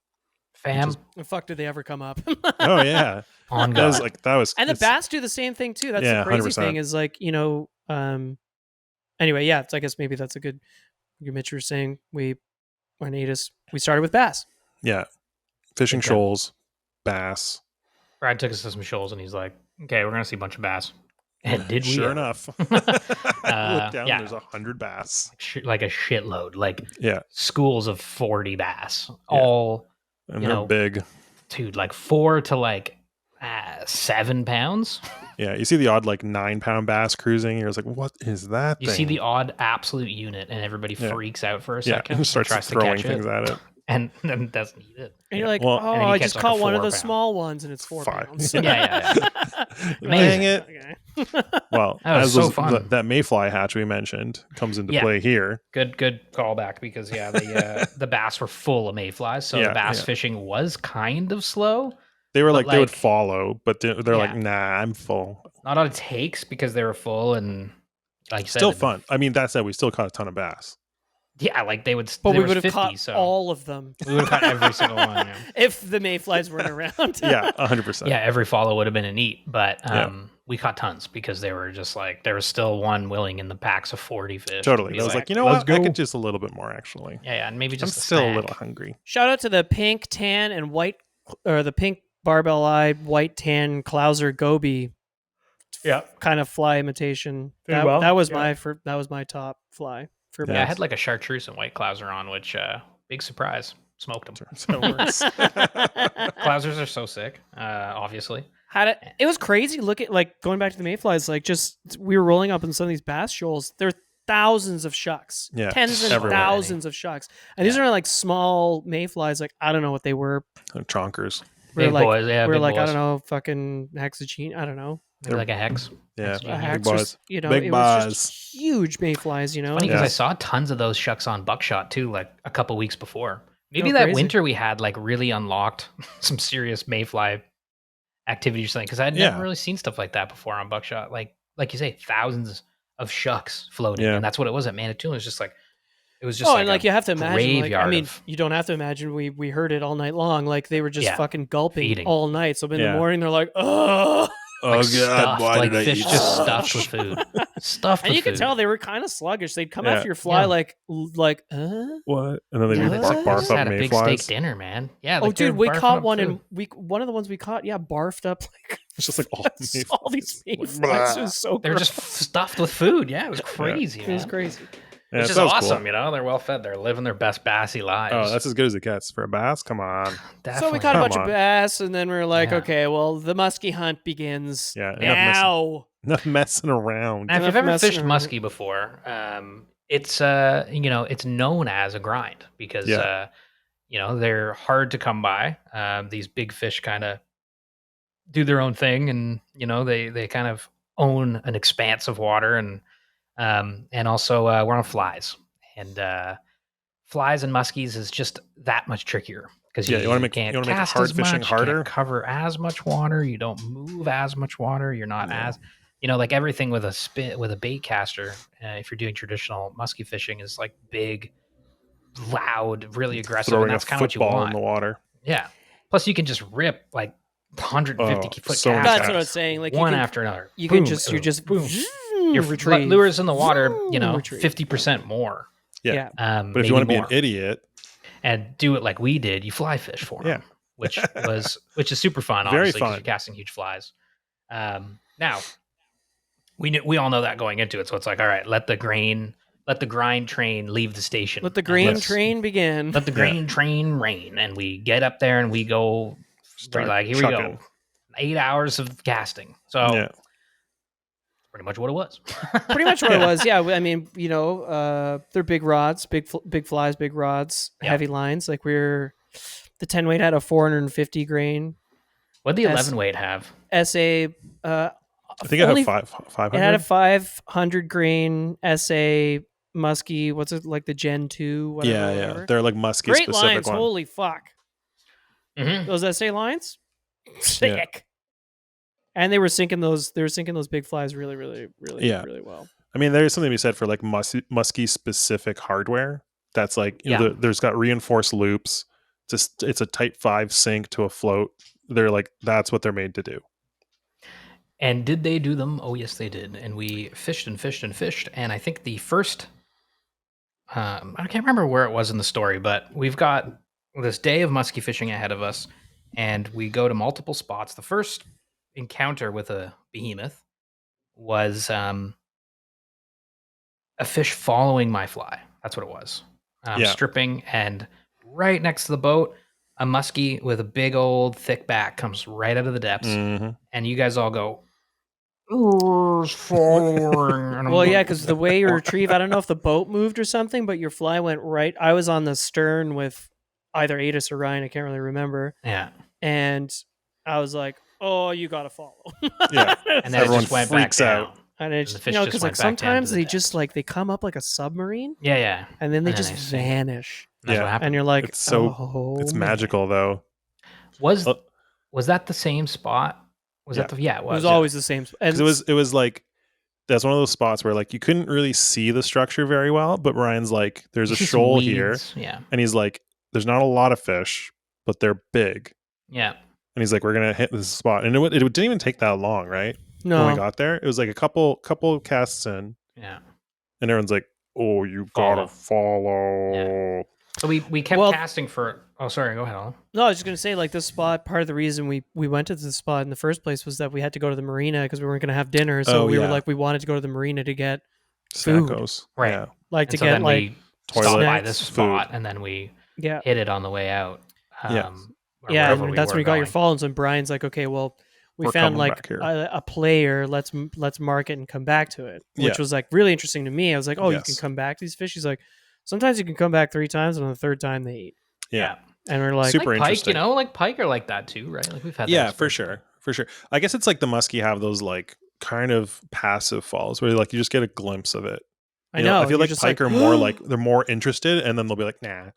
Fam. The fuck did they ever come up? Oh yeah. On that was like, that was. And the bass do the same thing too. That's the crazy 100%. thing, is like, you know, anyway, yeah, I guess maybe that's a good, Mitch, you're saying we started with bass. Yeah. Fishing shoals, bass. Brad took us to some shoals and he's like, okay, we're going to see a bunch of bass. And did we? Sure ever? enough. Look down, yeah. there's 100 bass. Like a shitload. Like yeah, schools of 40 bass. All, and you they're know, big. Dude, like 4 to like 7 pounds. Yeah, you see the odd like 9-pound bass cruising. You're just like, what is that You thing? see the odd absolute unit, and everybody freaks out for a second. and starts tries throwing to catch things at it. And then doesn't eat it. And you're like, well, I just like caught a one of the 4 pound. small ones, and it's 4 pounds. Yeah. Dang it. Okay. Well, that was so fun. That mayfly hatch we mentioned comes into play here. Good callback, because the bass were full of mayflies, so the bass fishing was kind of slow. They were like, they would follow, but they're like, nah, I'm full. Not on takes, because they were full, and like you said, still fun. I mean, that said, we still caught a ton of bass. Yeah, like they would. But we would have caught all of them. We would have caught every single one. Yeah. If the mayflies weren't around. Yeah, 100%. Yeah, every follow would have been a neat, but we caught tons, because they were just like, there was still one willing in the packs of 40 fish. Totally. I was like, you know what? I could just a little bit more, actually. Yeah, and maybe just I'm still a little hungry. Shout out to the pink, tan, and white, or the pink barbell-eyed, white, tan Clouser goby. Yeah, kind of fly imitation. That was my top fly. Yeah, I had like a chartreuse and white Clouser on, which big surprise, smoked them. So it works. Clousers are so sick. Obviously, it was crazy. Look at, like, going back to the mayflies. Like, just we were rolling up in some of these bass shoals. There are thousands of shucks, tens and thousands of shucks, and these are like small mayflies. Like, I don't know what they were. Chonkers. Big boys. Yeah, we're big like boys. I don't know, fucking hexagene. I don't know. They're like a hex. Yeah, a hex, big or, you know, big it buzz. was just huge mayflies. You know, Funny, because I saw tons of those shucks on buckshot too, like a couple weeks before. Maybe that winter we had like really unlocked some serious mayfly activity or something, because I'd never really seen stuff like that before on buckshot. Like you say, thousands of shucks floating, and that's what it was at Manitoulin. It was just like It was just and like a you have to imagine, like, I graveyard mean, of you don't have to imagine. We heard it all night long. Like they were just Yeah, fucking gulping feeding. all night. So in the Yeah. morning, they're like, oh, Oh like god, stuffed, why like did I fish eat just so stuffed much? with food, stuffed and with you could food. tell they were kind of sluggish. They'd come Yeah. after your fly, Yeah. like, What? And then they Yeah, would What? they barf just up had a big steak mayflies. dinner, man. Yeah, oh, like they're dude, we barfing caught up one, food. and one of the ones we caught, barfed up like It's just like all mayflies. all these Like, mayflies. It blah. was so They're gross. just stuffed with food. Yeah, it was crazy, It was man. crazy. Yeah, Which that is sounds awesome, cool. you know. They're well fed. They're living their best bassy lives. Oh, that's as good as it gets for a bass. Come on. definitely. So we caught a bunch Come of on. bass, and then we were like, Yeah. okay, well, the musky hunt begins Yeah, now. Enough messing around. Now, if Enough you've ever messing fished around. muskie before, it's it's known as a grind because Yeah. they're hard to come by. These big fish kind of do their own thing, and they kind of own an expanse of water, and also we're on flies, and flies and muskies is just that much trickier because Yeah, you wanna make can't make cast hard as fishing much, harder? you can't cover as much water, you don't move as much water, you're not Yeah. as like everything with a bait caster. If you're doing traditional muskie fishing, is like big, loud, really aggressive, Throwing and a that's kind of what you football want. in the water. Yeah. Plus, you can just rip like 150 Oh, foot so many casts That's what I was casts. saying. Like one you can, after another. you Boom, can just you're boom, just boom. vroom, Your retrieve, lures in the water, vroom, retrieve. 50% more. Yeah. Yeah. But if you want to be an idiot, and do it like we did, you fly fish for them, Yeah. which is super fun, Very obviously, because fun. you're casting huge flies. Now we all know that going into it, so it's like, all right, let the grind train leave the station. Let the and grain let's- train begin. Let the grain train rain, and we get up there and we go. Start Like, here we chucking. go, 8 hours of casting. So Yeah. pretty much what it was. Pretty much what it was. Yeah. I mean, they're big rods, big flies, big rods, Yeah. heavy lines. Like the 10 weight had a 450 grain What the S- 11 weight have? SA. I think I only- have 500. It had a 500 grain SA musky. What's it like, the Gen 2? Whatever. They're like musky Great specific lines. one. Holy fuck. Mm-hmm. Those SA lines, sick. And they were sinking those big flies really, really, really, Yeah. really well. I mean, there's something to be said for like musky specific hardware. That's like, there's got reinforced loops. It's a type 5 sink to a float. They're like, that's what they're made to do. And did they do them? Oh, yes, they did. And we fished and fished and fished. And I think the first, I can't remember where it was in the story, but we've got this day of musky fishing ahead of us, and we go to multiple spots. The first encounter with a behemoth was a fish following my fly. That's what it was. Stripping, and right next to the boat, a muskie with a big old thick back comes right out of the depths, Mhm. and you guys all go, "Ooh, it's following." And I'm Well, like, yeah, because the way you retrieve, I don't know if the boat moved or something, but your fly went right. I was on the stern with either Adis or Ryan. I can't really remember. yeah. And I was like, "Oh, you gotta follow." Yeah. And then Everyone it just went freaks back out. down. And the it's fish because just like went back down to sometimes the they depths. just like they come up like a submarine, Yeah, yeah. and then they And then just they sink. vanish. That's Yeah. what happened. And you're like, It's so- oh, It's man." magical though. Was Oh. that the same spot? Was Yeah. that the it It was. was always the same. And Because it was like, that's one of those spots where like you couldn't really see the structure very well, but Ryan's like, there's a You see some shoal here, weeds. Yeah. and he's like, there's not a lot of fish, but they're big. Yeah. And he's like, we're gonna hit this spot, and it didn't even take that long, right? no, When we got there, it was like a couple casts in, Yeah. and everyone's like, "Oh, you Follow. gotta follow." So we kept Well- casting for. Oh, sorry. Go ahead, Alan. no, I was just gonna say, like, this spot. Part of the reason we went to this spot in the first place was that we had to go to the marina because we weren't gonna have dinner. So Oh, we were yeah. like, we wanted to go to the marina to get food. Snackos, Right. Yeah, like And to so get then like we stopped by snacks, this food. spot, and then we yeah. hit it on the way out. Yeah. Or Yeah, wherever and we that's were when you got your going. follows. And Brian's like, okay, well, we We're found coming like back here. a player. Let's mark it and come back to it, which Yeah. was like really interesting to me. I was like, oh, you Yes. can come back to these fish. He's like, sometimes you can come back 3 times, and on the third time they eat. yeah, And we're like, Super Like pike, interesting. like pike are like that too, right? Like we've had. that yeah, for experience. sure. I guess it's like the muskie have those like kind of passive falls where like you just get a glimpse of it. I You know. I feel you're like just pike are more like they're more interested, and then they'll be like, nah,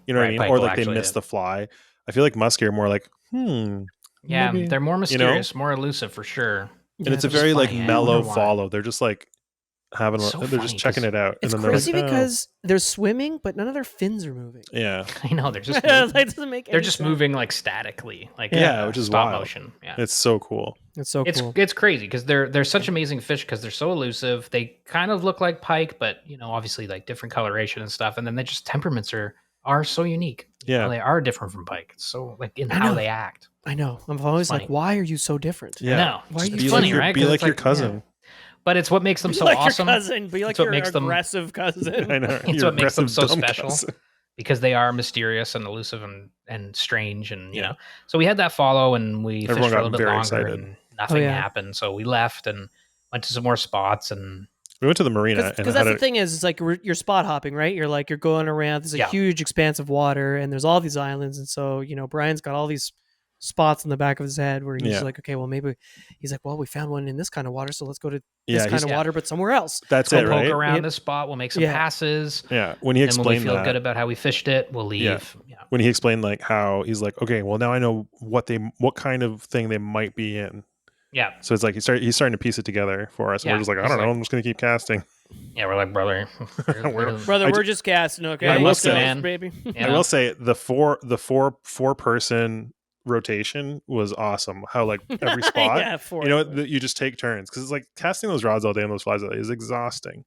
you know what I Right, mean, pike or will like they actually miss hit. the fly. I feel like muskie are more like, Yeah, maybe, they're more you know? mysterious, more elusive for sure. and it's a which is very like funny, I mellow wonder why. follow. They're just like, having So they're just funny, checking 'cause it out, It's and then crazy they're like, because they're swimming, but none of their fins are moving. yeah, I know they're just That moving. doesn't make They're any just sense. moving like statically, like Yeah, which is stop wild. motion. Yeah, it's so cool. It's so cool. it's crazy because they're such amazing fish because they're so elusive. They kind of look like pike, but obviously like different coloration and stuff. And then they just temperaments are so unique. Yeah. They are different from pike. It's so like in I how know. they act. I know. I'm always like, funny. why are you so different? Yeah, No, Why are Just you be funny, like right? Be 'Cause like it's your like, cousin. But it's what makes them Be so like awesome. your cousin. Be like It's what your makes them- aggressive cousin. I know. It's Your what makes them aggressive, so dumb special. cousin. Because they are mysterious and elusive and strange and Yeah. So we had that follow and we Everyone fished for a got little bit very longer excited. and nothing yeah. happened. So we left and went to some more spots and We went to the marina and Because had that's the thing is, it's like you're spot hopping, right? You're like you're going around. There's a Yeah. huge expanse of water, and there's all these islands, and so Brian's got all these spots in the back of his head where he's Yeah. like, okay, well maybe he's like, well, we found one in this kind of water, so let's go to Yeah, this kind of Yeah. water, but somewhere else. That's go it, poke right? around Yep. this spot. We'll make some Yeah. passes. Yeah, when he And when we explained feel that, good about how we fished it, we'll leave. Yeah. when he explained like how he's like, okay, well now I know what kind of thing they might be in. Yeah. So it's like he's starting to piece it together for us. And Yeah, we're just like, I he's don't know, like- I'm just gonna keep casting. Yeah, we're like, brother. Brother, I we're ju- just casting, okay? Yeah, I will Let's say, go, man. baby. I will say the four person rotation was awesome. How like every spot, yeah, four. you just take turns because it's like casting those rods all day and those flies all day is exhausting.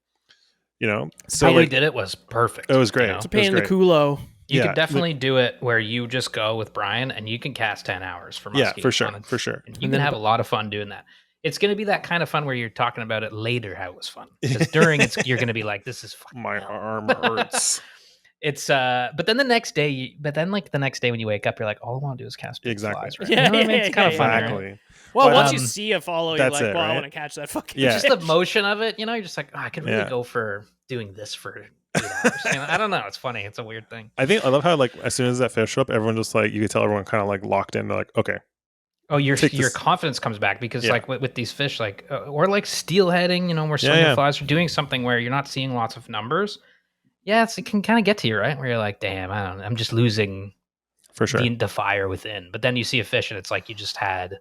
So how we like did it was perfect. it was great. you know? It's a It was pain in the great. culo. You Yeah, could definitely do it where you just go with Brian and you can cast 10 hours for Yeah, Musky. for sure, on it. for sure. And you And can then have a lot of fun doing that. It's going to be that kind of fun where you're talking about it later how it was fun. Because during you're going to be like, this is fucking My hell. arm hurts. It's but then the next day, the next day when you wake up, you're like, all I want to do is cast big Exactly. flies, right? Yeah, You know what I mean? yeah, It's kind of yeah, fun. yeah. right? Exactly. Well, But, once you see a follow, you're that's like, it, well, I right? want to catch that fucking Yeah. Just the fish. motion of it, you're just like, oh, I could really Yeah. go for doing this for 8 hours. I don't know. It's funny. It's a weird thing. I love how like as soon as that fish showed up, everyone just like you could tell everyone kind of like locked in. They're like, okay, Oh, your Take this- confidence comes back because Yeah. like with these fish, like or like steelheading, we're slinging yeah. flies or doing something where you're not seeing lots of numbers. Yeah, it can kind of get to you, right? Where you're like, damn, I'm just losing for sure. the fire within. But then you see a fish and it's like you just had,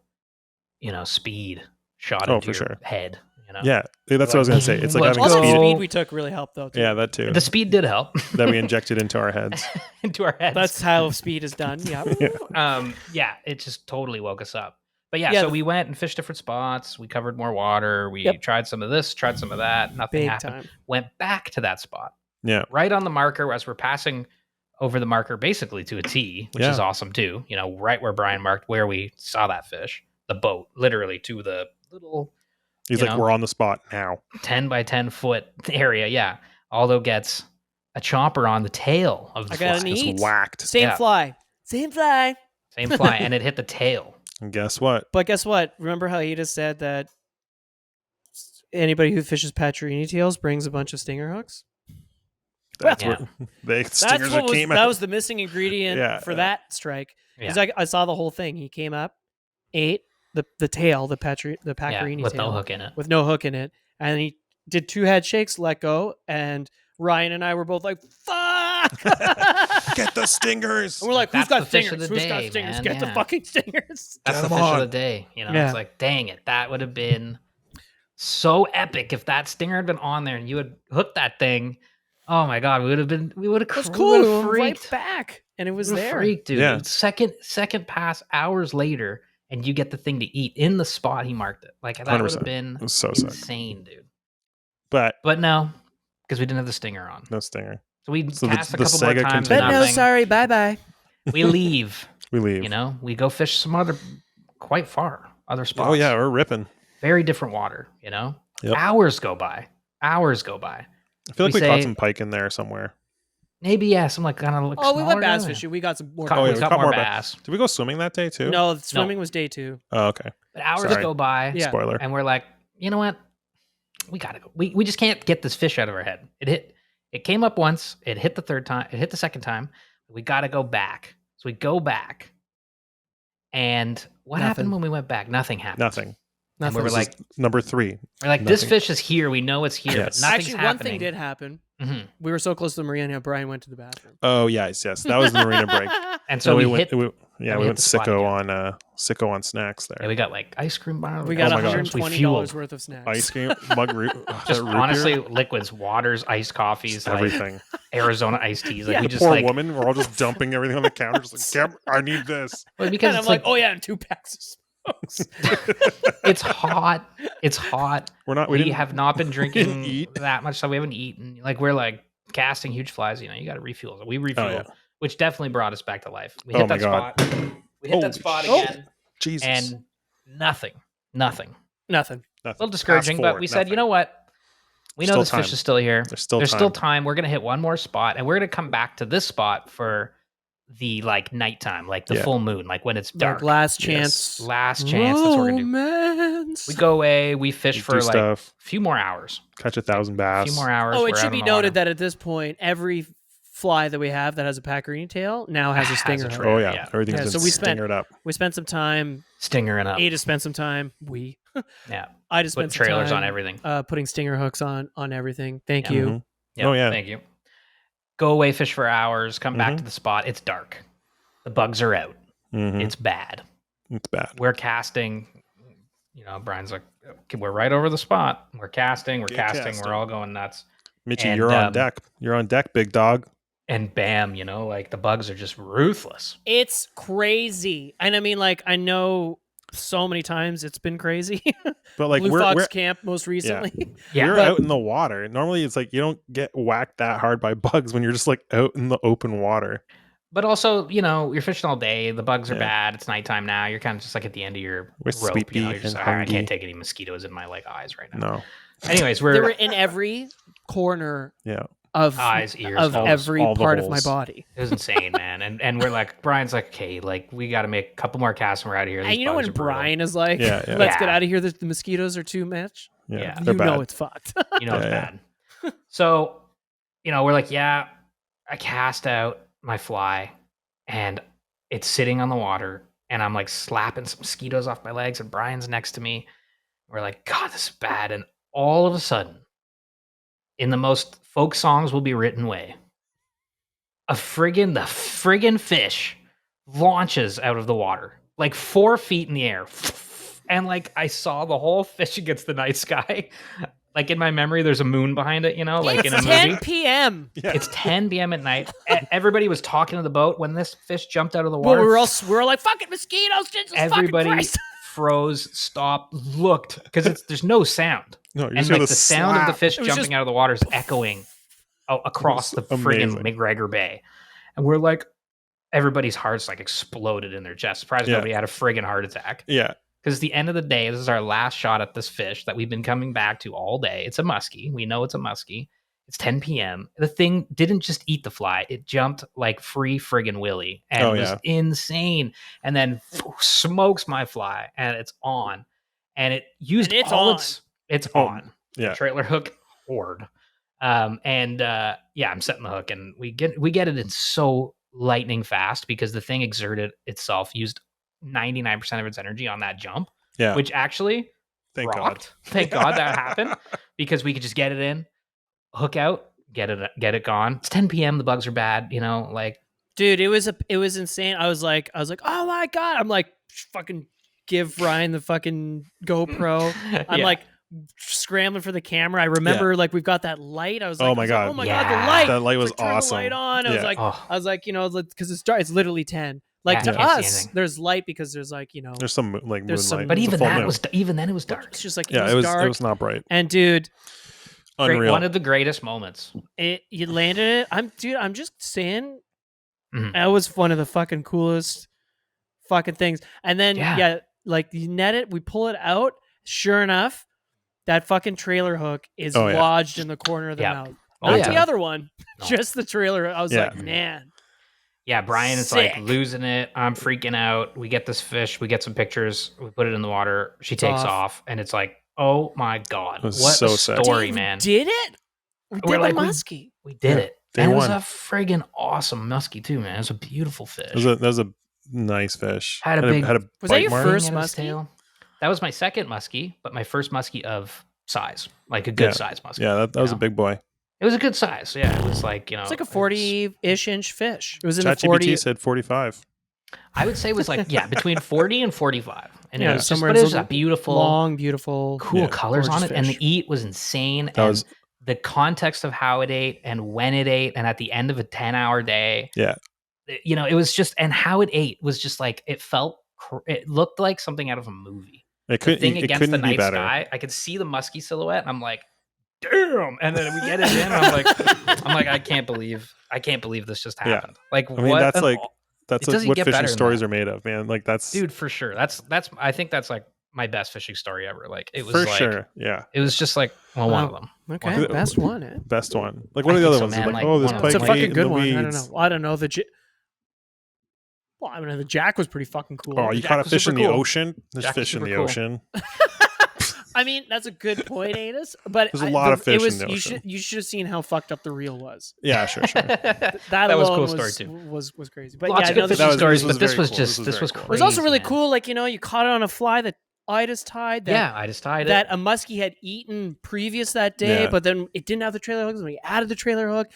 speed shot Oh, into for your sure. head. Yeah, that's what I was gonna say. It's like Let's having All that speed. speed we took really helped, though. Too. Yeah, that too. The speed did help That we injected into our heads. into our heads. That's how speed is done. Yeah. Yeah, it just totally woke us up. But yeah, Yeah, so the- we went and fished different spots. We covered more water. We Yep. tried some of this, tried some of that. Nothing Big happened. time. Went back to that spot. Yeah. Right on the marker as we're passing over the marker basically to a T, which is Yeah. awesome too. Right where Brian marked where we saw that fish, the boat, literally to the little He's You like, know? we're on the spot now. 10 by 10 foot area. Yeah. Aldo gets a chomper on the tail of the I got an fly. E. Just Neat. whacked. Same Yeah. fly. Same fly. Same fly. And it hit the tail. And guess what? But guess what? Remember how Ada said that anybody who fishes Patcherini tails brings a bunch of stinger hooks? That's Well, what the That's stingers what was, came that out. was the missing ingredient Yeah, for yeah. that strike. Yeah. Because I saw the whole thing. He came up, ate the tail, the Paccarini with tail, no hook in it. with no hook in it, and he did 2 head shakes, let go, and Ryan and I were both like, "Fuck!" Get the stingers. And we're like, "Who's That's the got fish stingers? of the Who's got day, stingers? man, Get the yeah. fucking stingers!" That's Get the 'em fish on. of the day. Yeah. It's like, dang it. That would have been so epic if that stinger had been on there and you had hooked that thing. Oh my God. We would have It was we cool. would We have were right freaked. back, and it was We would've there. freaked, dude. Yeah. Second pass hours later, and you get the thing to eat in the spot he marked it. Like that would 100%. have been It was so sick. insane, dude. But But no, because we didn't have the stinger on. no stinger. So we So cast the a couple more Sega times. But continues. no, Nothing. sorry, bye bye. We leave. We leave. We go fish some other quite far other spots. Oh yeah, we're ripping. Very different water. Yep. Hours go by. Hours go by. I feel like We we caught say- some pike in there somewhere. Maybe yeah, some like kind of like. Oh, we went smaller bass than that. fishing. We got some more. Caught, Oh, we yeah, we caught caught more more bass. Did we go swimming that day too? No, the swimming was day 2. Oh, okay. But hours Sorry. go by. Yeah. Spoiler. And we're like, you know what? We gotta go. We just can't get this fish out of our head. It came up once. It hit the third time. It hit the second time. We gotta go back. So we go back. And what Nothing. happened when we went back? Nothing happened. Nothing. And we were This like, is number 3. this nothing. fish is here. We know it's here, Yes. but nothing's Actually, happening. one thing did happen. Mhm. We were so close to the marina, Brian went to the bathroom. Oh yes. That was the marina break. And so we we went. hit. Yeah, Then we hit went the spot again. sicko on snacks there. Yeah, we got like ice cream bar. We got Oh my God. $120 worth of snacks. Ice cream, mug root, Just honestly, liquids, waters, iced coffees, like everything. Arizona iced teas. Like Yeah. we The just poor like woman, we're all just dumping everything on the counter. Just like, I need this. well, because And I'm it's like, oh yeah, and 2 packs of smokes. it's hot. It's hot. We We didn't have not been didn't drinking eat. that much, so we haven't eaten. Like we're like casting huge flies. You know, you got to refuel. So we refueled, yeah. which definitely brought us back to life. We Oh hit my that God. spot. We hit Holy that spot shit. again, Jesus. and nothing. Nothing. A little Nothing. discouraging, Fast but forward, we said, you nothing. know what? We know Still this fish time. is still here. There's Still time. We're gonna hit one more spot, and we're gonna come back to this spot for the like nighttime, like the Yeah. full moon, like when it's dark. Like last Yes. chance. Last chance. That's what we're gonna do. Romance. We go away. We fish Do for like stuff. a few more hours. Catch 1,000 A bass. few more hours. Oh, we're it should out be on the noted water. that at this point, every fly that we have that has a packerini tail now has a Has a stinger. tray. hook. Oh yeah, Yeah. everything's Yeah, been so we spent- stingered up. We spent some time. Stingering up. Ada spent some time. Yeah. I just Put spent some trailers time, on everything. putting stinger hooks on everything. Thank Yeah. you. Mhm. Yeah, Oh, yeah. Thank you. Go away, fish for hours. Come back Mhm. to the spot. It's dark. The bugs are out. Mhm. It's bad. It's bad. We're casting. You know, Brian's like, okay, we're right over the spot. We're casting. We're Get casting. casting. We're all going nuts. Mitchie, And, you're on deck. You're on deck, big dog. And bam, you know, like the bugs are just ruthless. It's crazy, and I mean, like, I know so many times it's been crazy. But like Blue we're Fox we're, Camp most recently. Yeah. we're but- out in the water. Normally, it's like you don't get whacked that hard by bugs when you're just like out in the open water. But also, you know, you're fishing all day. The bugs are Yeah. bad. It's nighttime now. You're kind of just like at the end of your We're rope. You know, sleepy you're just and "Ah, I hungry." can't take any mosquitoes in my like eyes right now. No. Anyways, They we're were in every corner Yeah. of eyes, ears, of all, every all the part of my holes. body. it was insane, man. And we're like, Brian's like, okay, like we got to make a couple more casts and we're out of here. And These you know bugs when are brutal. Brian is like, Yeah, yeah. "Let's get Yeah. out of here. The mosquitoes are too much." Yeah. Yeah. They're You bad. know it's fucked. You know, it's Yeah, bad. So, you know, we're like, yeah, I cast out my fly and it's sitting on the water and I'm like slapping some mosquitoes off my legs and Brian's next to me. We're like, God, this is bad. And all of a sudden, in the most folk songs will be written way, the friggin' fish launches out of the water, like 4 feet in the air. And like I saw the whole fish against the night sky. Like in my memory, there's a moon behind it, you know, like in a It's movie. 10 p.m. Yeah. It's 10 p.m. at night. Everybody was talking to the boat when this fish jumped out of the But water. we were like, "Fucking mosquitoes!" Jesus fucking Everybody Christ. froze, stopped, looked because there's no sound, No, you're and just like gonna the sound of the slap. fish It was jumping just- out of the water is echoing across the was friggin' amazing. McGregor Bay, and we're like, everybody's hearts like exploded in their chest. Surprised Yeah. nobody had a friggin' heart attack. Yeah. Because at the end of the day, this is our last shot at this fish that we've been coming back to all day. It's a muskie. We know it's a muskie. It's 10 p.m. The thing didn't just eat the fly. It jumped like free friggin' Willy and Oh, was yeah. insane. And then smokes my fly and it's on. And it used And it's all on. it's Oh, on. yeah. Trailer hook horde. Yeah, I'm setting the hook and we get it in so lightning fast because the thing exerted itself, used 99% of its energy on that jump, Yeah. which actually Thank God. rocked. Thank God that happened because we could just get it in, hook out, get it gone. It's 10 p.m. The bugs are bad, you know, like Dude, it was insane. I was like, "Oh my God." I'm like, fucking give Ryan the fucking GoPro. I'm yeah. like scrambling for the camera. I remember like we've got that light. I was like, Oh my God. "Oh my Yeah. God, the light." That light I was like, turn awesome. the light on. I Yeah. was like, Oh, you know, because it's dark. It's literally 10. Like Yeah, to I can't see us, anything. there's light because there's like, you know, There's some like There's some- moonlight. but It's a even full that moon. was even then it was dark. it's just like Yeah, it was dark. it was not bright. And dude, Unreal. One of the greatest moments. you landed it. I'm just saying, Mhm. that was one of the fucking coolest fucking things. And then Yeah. like you net it, we pull it out. Sure enough, that fucking trailer hook is Oh, yeah. lodged in the corner of the Yeah. mouth. Oh, Not yeah. the other one, No. just the trailer. I was Yeah. like, man, Yeah, Brian is Sick. like losing it. I'm freaking out. We get this fish. We get some pictures. We put it in the water. She takes Off. off, and it's like, oh my God, It was what so a sick. story, Dave man. did it. We We're did like, the we- muskie. We did Yeah, it. day And it one. was a friggin' awesome muskie too, man. It was a beautiful fish. That was a nice fish. Had a big- had a Was that bite your mark. first Hanging out of his muskie? tail. That was my second muskie, but my first muskie of size, like a good Yeah. size muskie. Yeah, that was a know? big boy. It was a good size. Yeah, it was like, you know, It's like a it was- 40-ish inch fish. It was in the ChatGPT 40. said 45. I would say it was like, yeah, between 40 and 45. And Yeah, it was just, somewhere but it in was the a beautiful, long, beautiful, cool Yeah. colors on gorgeous it. And fish. the eat was insane. That and was the context of how it ate and when it ate, and at the end of a 10-hour day, yeah. it was just, and how it ate was just like, it looked like something out of a movie. It The thing couldn't against the be night better. sky, I could see the musky silhouette, and I'm like, damn. And then we get it in, and I'm like, I can't believe this just Yeah. happened. Like, I mean, what? that's an like aw- that's it like doesn't what get fishing better than stories that. are made of, man. Like that's Dude, for sure. That's I think that's like my best fishing story ever. Like, it was for like, sure. Yeah. it was just like, well, one of them. Okay, One- best one. Eh? Best one. Like I one of the think other so, ones is man, like, like, oh, this one of It's pike a them, ate fucking in good the one. I don't weeds. know. I don't know well, I mean, the jack was pretty fucking cool. Oh, The you jack caught a was fish in super the cool. ocean? There's Jack was fish in super the cool. ocean. I mean, that's a good point, Anus. But There's a lot of fish in the you ocean. you should have seen how fucked up the reel was. Yeah, sure. That was alone cool story too. was crazy. But Lots yeah, of good no, fishing was- stories, this was but this very was cool. just, This was this very was cool. it crazy. was also really man. cool. Like, you caught it on a fly that Idas tied. That, Yeah, I just tied that it. a muskie had eaten previous that day, Yeah. but then it didn't have the trailer hook. So we added the trailer hook.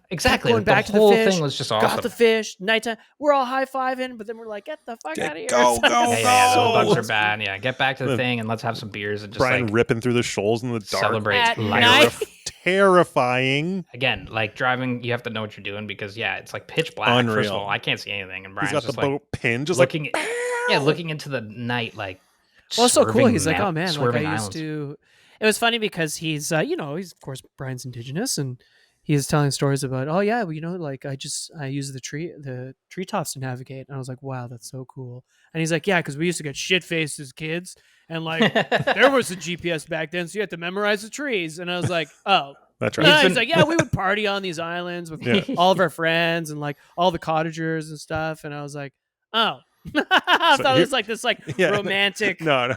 Exactly. going Like, back the to the whole fish, thing was just awesome. Got the fish. Nighttime. We're all high fiving, but then we're like, get the fuck out of here. Go, go, Yeah, the go. bugs are bad. Yeah, get back to the The- thing and let's have some beers and just Brian like ripping through the shoals in the dark. celebrate At life. night. Terrifying. Again, like driving, you have to know what you're doing because it's like pitch black. Unreal. First of all, I can't see anything, and He's Brian's got the just like boat pinned, just looking, like looking into the night, like. Well, it's so cool. swerving He's like, map- oh man, like swerving I used islands. to. It was funny because he's, he's of course Brian's Indigenous, and he's telling stories about, oh yeah, well, like I use the treetops to navigate, and I was like, wow, that's so cool. And he's like, yeah, because we used to get shit faced as kids, and like there was a GPS back then, so you had to memorize the trees, and I was like, oh. That's And right. he's like, yeah, we would party on these islands with Yeah. all of our friends and like all the cottagers and stuff, and I was like, oh. I So thought it here- was like this like Yeah. romantic No.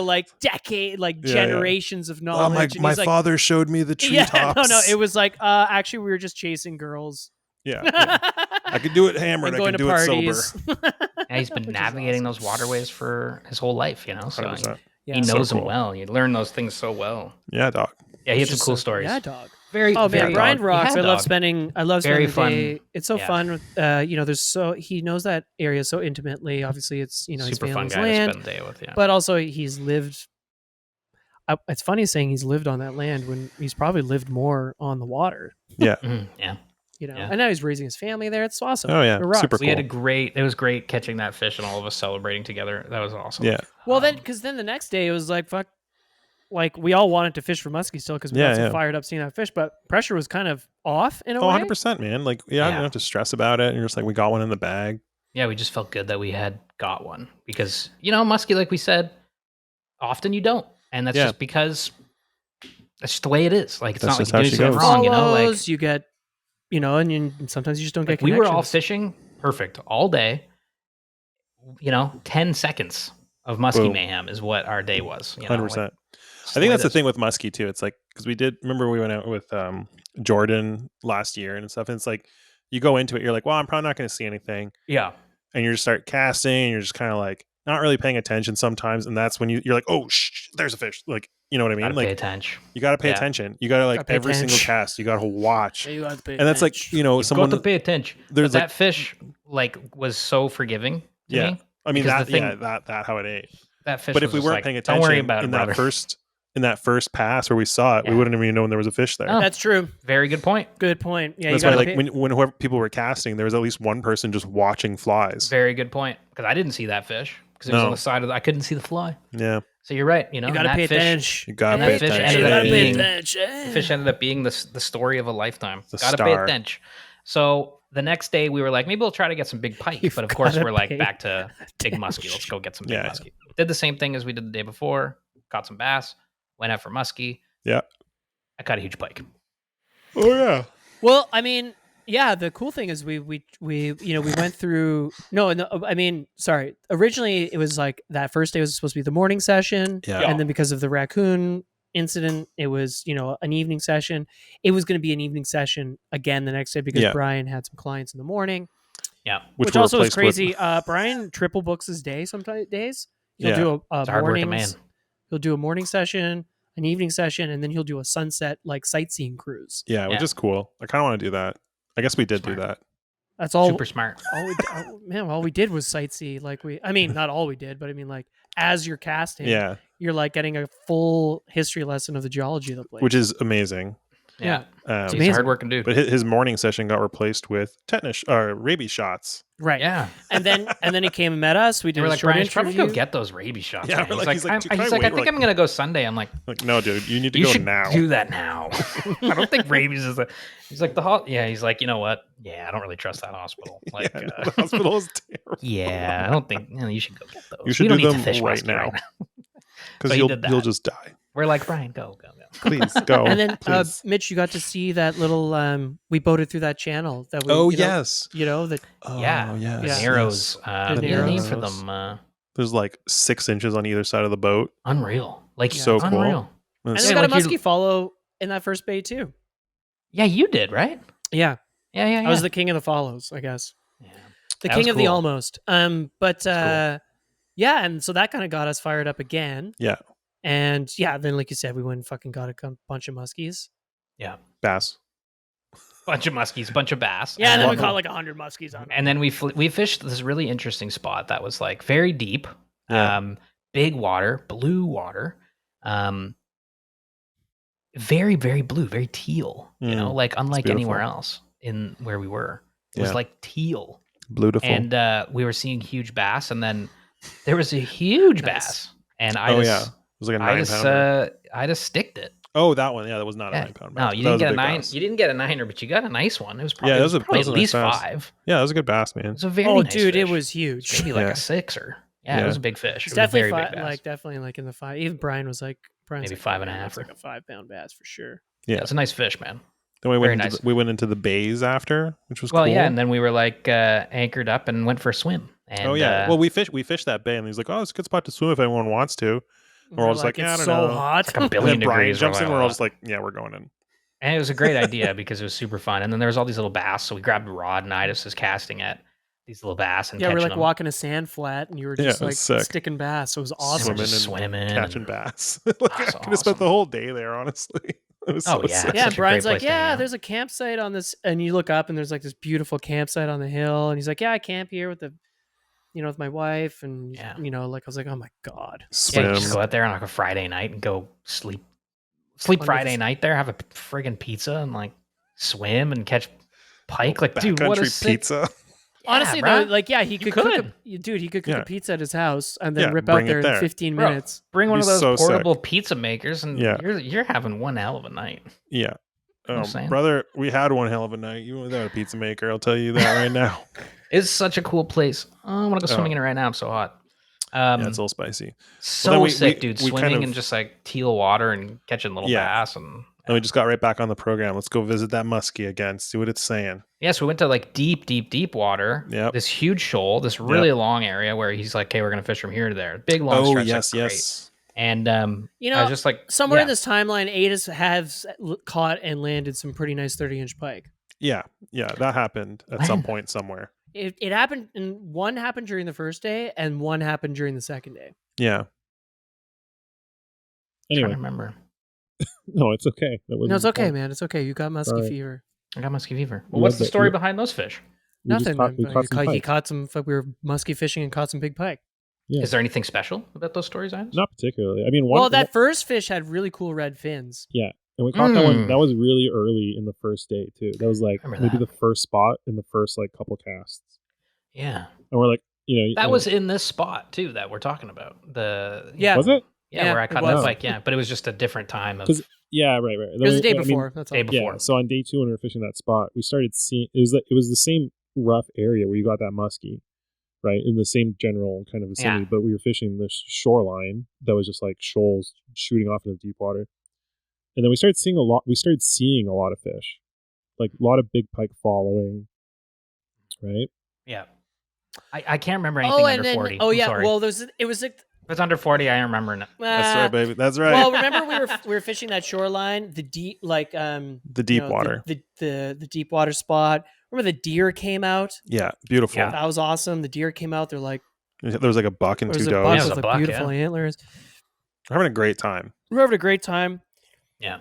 like decade, like Yeah, generations of Oh, knowledge. And my he's like, father showed me the yeah, treetops. no, it was like, actually, we were just chasing girls. Yeah. I could do it hammered. and I going could to do parties. it sober. And he's been Which is navigating awesome. those waterways for his whole life, so 100%. Yeah, he so knows them cool. well. You learn those things so well. Yeah, dog. Yeah, he had It's some just cool so- stories. Yeah, dog. Very, Oh very man, Brian dog. rocks. Yeah, I love dog. spending. Very the fun. day. It's so Yeah. fun with. There's he knows that area so intimately. Obviously, it's his Super fun family's guy land, to spend the day with. Yeah. but also he's lived. It's funny saying he's lived on that land when he's probably lived more on the water. Yeah. Yeah. And now he's raising his family there. It's awesome. Oh, yeah. It rocks. Super We had cool. it was great catching that fish and all of us celebrating together. That was awesome. Yeah. Well, Um, then the next day it was like fuck, like we all wanted to fish for muskie still because we Yeah, got so yeah. fired up seeing that fish, but pressure was kind of off in a Oh, way. 100%, man. Like, yeah, I Yeah. don't have to stress about it. And you're just like, we got one in the bag. yeah, we just felt good that we had got one because, muskie, like we said, often you don't. And that's Yeah. just because that's just the way it is. Like, it's That's not just like how you she do something goes. wrong, Follows, you get, and sometimes you just don't Like, get we were all connections. fishing perfect all day. 10 seconds of musky Boom. mayhem is what our day was. 100%. I think that's the thing with muskie too. It's like, because remember we went out with Jordan last year and stuff. And it's like, you go into it, you're like, well, I'm probably not going to see anything. Yeah. And you just start casting, and you're just kind of like not really paying attention sometimes. And that's when you're like, oh, there's a fish. Like, you know what I mean? Gotta Like, pay attention. you got to pay Yeah. attention. You got to like Gotta pay every single attention. cast, you got to watch. Yeah, you have to pay And that's like, attention. You've someone got to pay attention. there's But like, that fish was so forgiving to Yeah. me. I mean, because that, the thing- that how it ate. That fish But if was we just weren't like, paying don't attention worry about it, in brother. that first pass where we saw it, we Yeah. wouldn't even known there was a fish there. Oh. That's true. Very good point. Good point. Yeah, That's you why, gotta like, pay. when whoever people were casting, there was at least one person just watching flies. Very good point. Because I didn't see that fish because it was No. on the side of I couldn't see the fly. Yeah, So you're right. you and gotta that pay fish, attention. you gotta And pay that fish attention. ended up Gotta pay being- attention. The fish ended up being the story of a lifetime. The Gotta pay star. attention. So the next day we were like, maybe we'll try to get some big pike. You've But of course gotta we're like pay back to big muskie. Let's go get some big Yeah. muskie. Did the same thing as we did the day before. Caught some bass. Went out for muskie. Yeah. I caught a huge pike. Oh yeah. Well, I mean, yeah. The cool thing is we went through. No, I mean, sorry. Originally, it was like that first day was supposed to be the morning session, Yeah. and then because of the raccoon incident, it was an evening session. It was going to be an evening session again the next day because Yeah. Brian had some clients in the morning, Yeah. which were also is replaced with- crazy. Brian triple books his day sometimes days. He'll Yeah. do a It's a hard working man. mornings. He'll do a morning session, an evening session, and then he'll do a sunset like sightseeing cruise. Yeah, which Yeah. is cool. I kind of want to do that. I guess we did Smart. do that. That's all. Super smart. All we did was sightsee. Not all we did, but I mean, like, as you're casting, Yeah, you're like getting a full history lesson of the geology of the place. which is amazing. Yeah. It's He's amazing. a hardworking dude. But his morning session got replaced with tetanus or rabies shots. right. Yeah. And then he came and met us. We They did were a like, short Brian, should probably interview. go get those rabies shots. Yeah, man." we're like- he's like, "Dude, try I wait, think like- I'm going to go Sunday. I'm like, Like, no, dude, you need to you go should now. do that now. I don't think rabies is the. He's like he's like, you know what? Yeah, I don't really trust that hospital. Like, Yeah, no, the hospital is terrible. yeah, I don't think you should go get those. You should we don't do need to them fish right musky now. now. Because So he you'll did that. you'll just die. We're like, Brian, go. Please go. And then, please. Mitch, you got to see that little. We boated through that channel that we. Oh you know, yes. You know that. Oh Yeah. yes. The Yeah. narrows. The We had a name for narrows. them. There's like 6 inches on either side of the boat. Unreal. Like So cool. unreal. And It's- we Yeah, got a like you- musky follow in that first bay too. Yeah, you did, right? Yeah, Yeah. I was the king of the follows, I guess. Yeah. The That king was of the cool. almost. Yeah, and so that kind of got us fired up again. Yeah. And yeah, then like you said, we went and fucking got a bunch of muskies. bass. Bunch of muskies, bunch of bass. Yeah, and then we then- caught like 100 muskies on it. And then we fished this really interesting spot that was like very deep, Yeah. big water, blue water, very very blue, very teal. You know, like unlike beautiful. anywhere else in where we were. It was Yeah. like teal, Beautiful. and we were seeing huge bass, and then there was a huge Nice. bass, and I oh just, yeah. It was like a I 9-pounder. just sticked it. Oh, that one. Yeah, that was not Yeah. a 9-pound No, bass. you That didn't was a get a big 9. bass. You didn't get a 9er, but you got a nice one. It was probably, Yeah, it was that probably was a at nice least bass. 5. Yeah, that was a good bass, man. It was a very Oh, nice dude, it fish. was huge. Maybe like Yeah. a 6er. Yeah, Yeah. it was a big fish. It's It was a very definitely big bass. definitely like in the 5. Even Brian's Maybe like, 5.5 It's like or- a 5-pound bass for sure. Yeah. It's a nice fish, man. Then we Very went into nice. we went into the bays after, which was Well, cool. yeah, and then we were like anchored up and went for a swim. And, oh yeah. Well, we fished that bay, and he's like, "Oh, it's a good spot to swim if anyone wants to." We're all just like, "Yeah, I it's don't so know." hot. like a And billion then Brian degrees. jumps in. or We're all whatever. just like, "Yeah, we're going in." And it was a great idea because it was super fun. And then there was all these little bass, so we grabbed a rod, and Idis was casting at these little bass and Yeah, we're catching like them. walking a sand flat, and you were Yeah, just it like was sick. sticking bass. So it was And awesome. we're Swimming just and swimming, catching and- bass. Like, I That's could have spent awesome. the whole day there, honestly. It was Oh, so yeah. sick. Yeah, Such a Brian's great like, place to hang yeah, out. there's a campsite on this, and you look up and there's like this beautiful campsite on the hill, and he's like, yeah, I camp here with with my wife, and Yeah. like I was like, oh my god, Yeah, Swim. you just go out there on like a Friday night and go sleep Under Friday the- night there, have a friggin' pizza and like swim and catch pike. Like, Backcountry dude, what a sick... pizza. honestly bruh. though, like he could could. dude, he could cook Yeah. a pizza at his house and then Yeah, rip out bring it there in there. 15 Bro, minutes. Bring one of Be those so sick. portable pizza makers, and Yeah. you're having one hell of a night. Yeah. I'm saying. Brother, we had one hell of a night. You without a pizza maker, I'll tell you that right now. It's such a cool place. Oh, I want to go swimming in it right now. I'm so hot. Yeah, it's a little spicy. So then we- sick, we- dude. we kind Swimming of- in just like teal water and catching little Yeah. bass and. And we just got right back on the program. Let's go visit that muskie again. See what it's saying. Yes, we went to like deep water. Yep. This huge shoal, this really long area where he's like, "Okay, we're gonna fish from here to there." Big long Oh stretch. yes, like, great. yes. And You I know, was just like somewhere yeah. in this timeline, Ada's has caught and landed some pretty nice 30-inch pike. Yeah, that happened at some When? point somewhere. It happened, and one happened during the first day, and one happened during the second day. Yeah. trying Anyway, to remember. no, it's okay. That No, wasn't it's okay, fun. man. It's okay. You got musky Alright. fever. I got musky fever. We Well, what's had the the- story we- behind those fish? We just Nothing. caught- we man. caught some He pike. caught some. We were musky fishing and caught some big pike. Yeah. Is there anything special about those stories, Ives? Not particularly. I mean, one. Well, that first fish had really cool red fins. Yeah, and we caught that one. Mm. That was really early in the first day too. That was like Remember maybe that. the first spot in the first like couple casts, Yeah, and we're like, that and- was in this spot too that we're talking about. Yeah. Was it? yeah, Yeah, where I it caught was. that pike. Yeah, but it was just a different time of 'Cause Yeah, right. It was the day before. That's all. day before. Yeah, so on day 2 when we were fishing that spot, we started seeing it was the same rough area where you got that muskie, right? In the same general kind of vicinity, Yeah. but we were fishing this shoreline that was just like shoals shooting off into deep water. And then we started seeing a lot of fish. Like a lot of big pike following. Right? Yeah, I can't remember anything Oh, under and then 40. oh I'm yeah. sorry. Well, it was like if it's under 40, I remember. That's right, baby. That's right. Well, remember we were fishing that shoreline, the deep the deep water. the deep water spot. Remember the deer came out? Yeah, beautiful. Yeah. That was awesome. The deer came out. They're like There was like a buck and there 2 was a does. bunch Yeah, it was of a like buck, beautiful antlers. We're having a great time. We're having a great time. Yeah,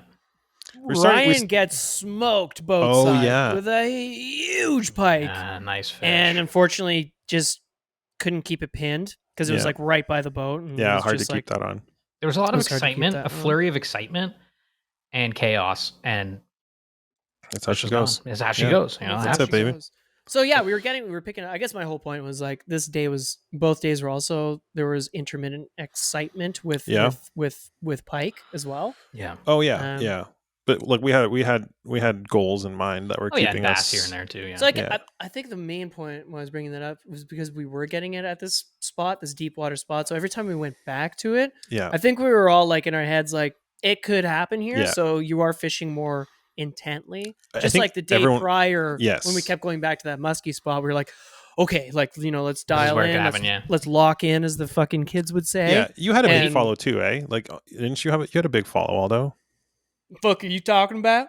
Ryan gets smoked both Oh, sides yeah. with a huge pike, Nice fish. and unfortunately just couldn't keep it pinned because it was Yeah. like right by the boat. And it Yeah, was hard to just keep like, that on. there was a lot It of was hard to keep excitement, that a on. flurry of excitement and chaos, and That's how fish she was goes. gone. It's how she Yeah. goes. You know, That's how it, she baby. goes. So yeah, we were picking. I guess my whole point was like this day was both days were also there was intermittent excitement with Yeah. with pike as well. Yeah. Oh yeah, Um, yeah. But look, we had goals in mind that were Oh yeah, keeping and bass us here and there too. Yeah. So like Yeah. I think the main point when I was bringing that up was because we were getting it at this spot, this deep water spot. So every time we went back to it, Yeah. I think we were all like in our heads like it could happen here. Yeah. So you are fishing more intently, I just think like the day everyone- prior. Yes. When we kept going back to that musky spot, we were like, okay, like let's is dial where it in, happened, yeah. let's lock in, as the fucking kids would say. Yeah, you had a big And- follow too, eh? Like, didn't you had a big follow, Aldo? Fuck, are you talking about?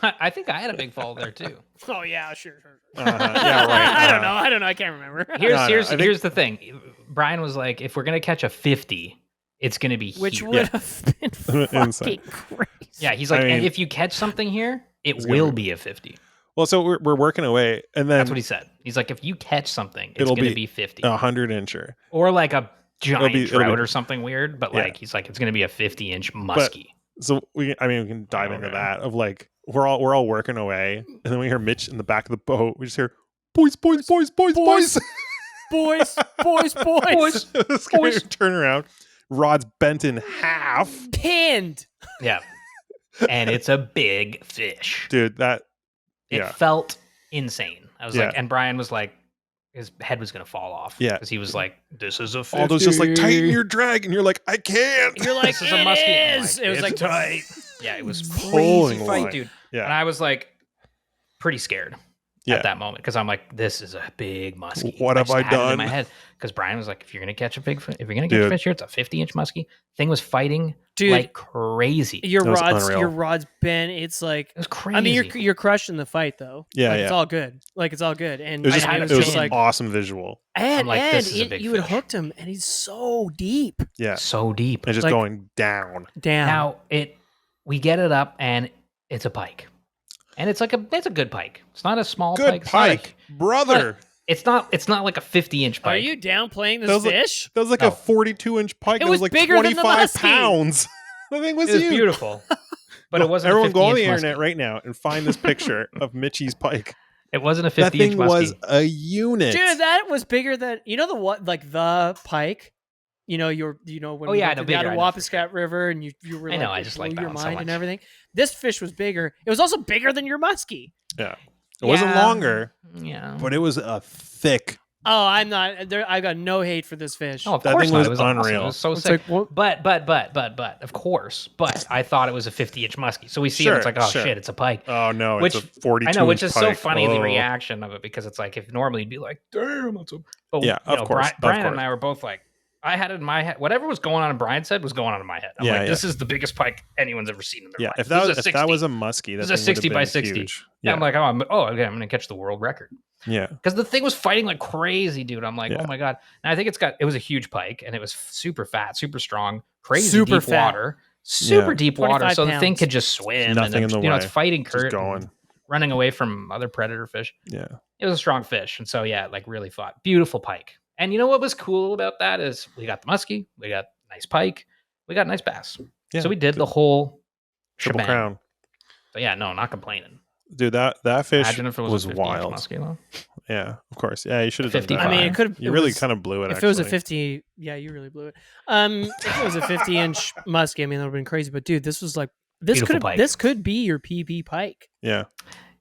I think I had a big fall there too. Oh yeah, sure. Yeah, right. I don't know. I can't remember. Here's the thing. Brian was like, if we're gonna catch a 50, it's gonna be Which here. would have been Insane. fucking crazy. Yeah, he's like, I mean, and if you catch something here, it it's will gonna be a 50. Well, so we're working away, and then That's what he said. He's like, if you catch something, it's It'll gonna be be 50, 100-incher. or like a giant it'll trout be- or something weird. But Yeah. like, he's like, it's gonna be a 50-inch muskie. So we can dive into Okay. that of like we're all working away, and then we hear Mitch in the back of the boat. We just hear boys. Boys. Boys. Turn around. Rod's bent in half, Pinned. Yeah, and it's a big fish. dude. That It yeah. felt insane. I was Yeah. like, and Brian was like, his head was gonna fall off. Yeah. because he was like, this is a 50. Aldo's just like tighten your drag, and you're like, I can't. You're like, This is a it muskie. I'm is. like, It was it's like tight. Yeah, it was Pulling crazy line. fight, dude. Yeah. And I was like, pretty scared Yeah. at that moment because I'm like, this is a big muskie. What have just I had it done? in my head because Brian was like, if you're gonna catch a big, if you're gonna catch a Dude. fish here, it's a 50-inch muskie. Thing was fighting Dude, like crazy. your That was rod's unreal. bent. It's like It was crazy. I mean, you're crushing the fight though. Yeah, Like, it's yeah. all good. Like it's all good. And It was I just had it it was pinned. like awesome visual. and I'm like, and this is a big you had fish. hooked him, and he's so deep Yeah, so deep. and just like- going down. down. Now we get it up and it's a pike, and it's a good pike. It's not a small Good pike. It's not a- pike, brother. It's not like a 50-inch pike. Are you downplaying That this was like- fish? That was like No. a 42-inch pike. It It was was like bigger than the 25 muskie. pounds. The thing was It was huge. beautiful, but it wasn't. Everyone a go on the 50-inch internet muskie. right now and find this picture of Mitchie's pike. It wasn't a That 50-inch thing muskie. was a unit. Dude, that was bigger than the what like the pike. When Oh, we yeah, went I know, to the bigger, I know for Wapiskat River and you were I know, like, I just blew like that your one so mind and much. everything. This fish was bigger. It was also bigger than your muskie. Yeah. It wasn't Yeah. longer, Yeah. but it was a thick. Oh, I'm not there. I got no hate for this fish. Oh, of That course thing not. was It was awesome. unreal. It was so It's sick. like, what? But of course. But I thought it was a 50-inch muskie. So we see it. Sure, It's like, oh sure. shit, it's a pike. Oh no, Which- it's a 42. I know, which is so pike. funny the Oh. reaction of it because it's like if normally you'd be like, damn, that's a. But Yeah, of course, Brian of and I were both like, I had it in my head. Whatever was going on in Brian's head was going on in my head. I'm Yeah, like, yeah. this is the biggest pike anyone's ever seen in their Yeah, life. if that This was is a a 60. muskie, that This is a thing would have 60 by been 60. huge. Yeah, Yeah, I'm like, okay, I'm gonna catch the world record yeah, because the thing was fighting like crazy, dude. I'm like, Yeah. oh my god. And I think it was a huge pike, and it was super fat, super strong, crazy Super deep fat. water, super Yeah. deep water. 25 So the thing pounds. could just swim. Nothing and in the It's way. fighting just current, going. running away from other predator fish. Yeah, It was a strong fish, and so yeah, like really fought. Beautiful pike. And you know what was cool about that is we got the muskie, we got nice pike, we got nice bass. yeah. So we did the whole Triple shebang. crown, So yeah, no, not complaining. dude. That fish Imagine if it was, was a 50-inch wild. muskie, though. Yeah, of course. Yeah, you should have done 55. that. I mean, it could. You really kind of blew it. If it was a actually. 50, yeah, you really blew it. If it was a 50-inch muskie, I mean, that would have been crazy. But dude, this was like Beautiful pike. this could be your PB pike. Yeah,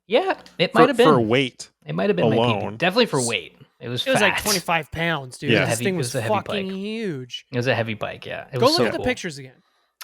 Yeah, it might have been. for weight. It might have been my alone. PB. Definitely for weight. It was It was fat. like 25 pounds, dude. Yeah. This Heavy- thing it was was a heavy fucking pike. huge. It was a heavy pike, yeah. It Go was look so at the cool. pictures again.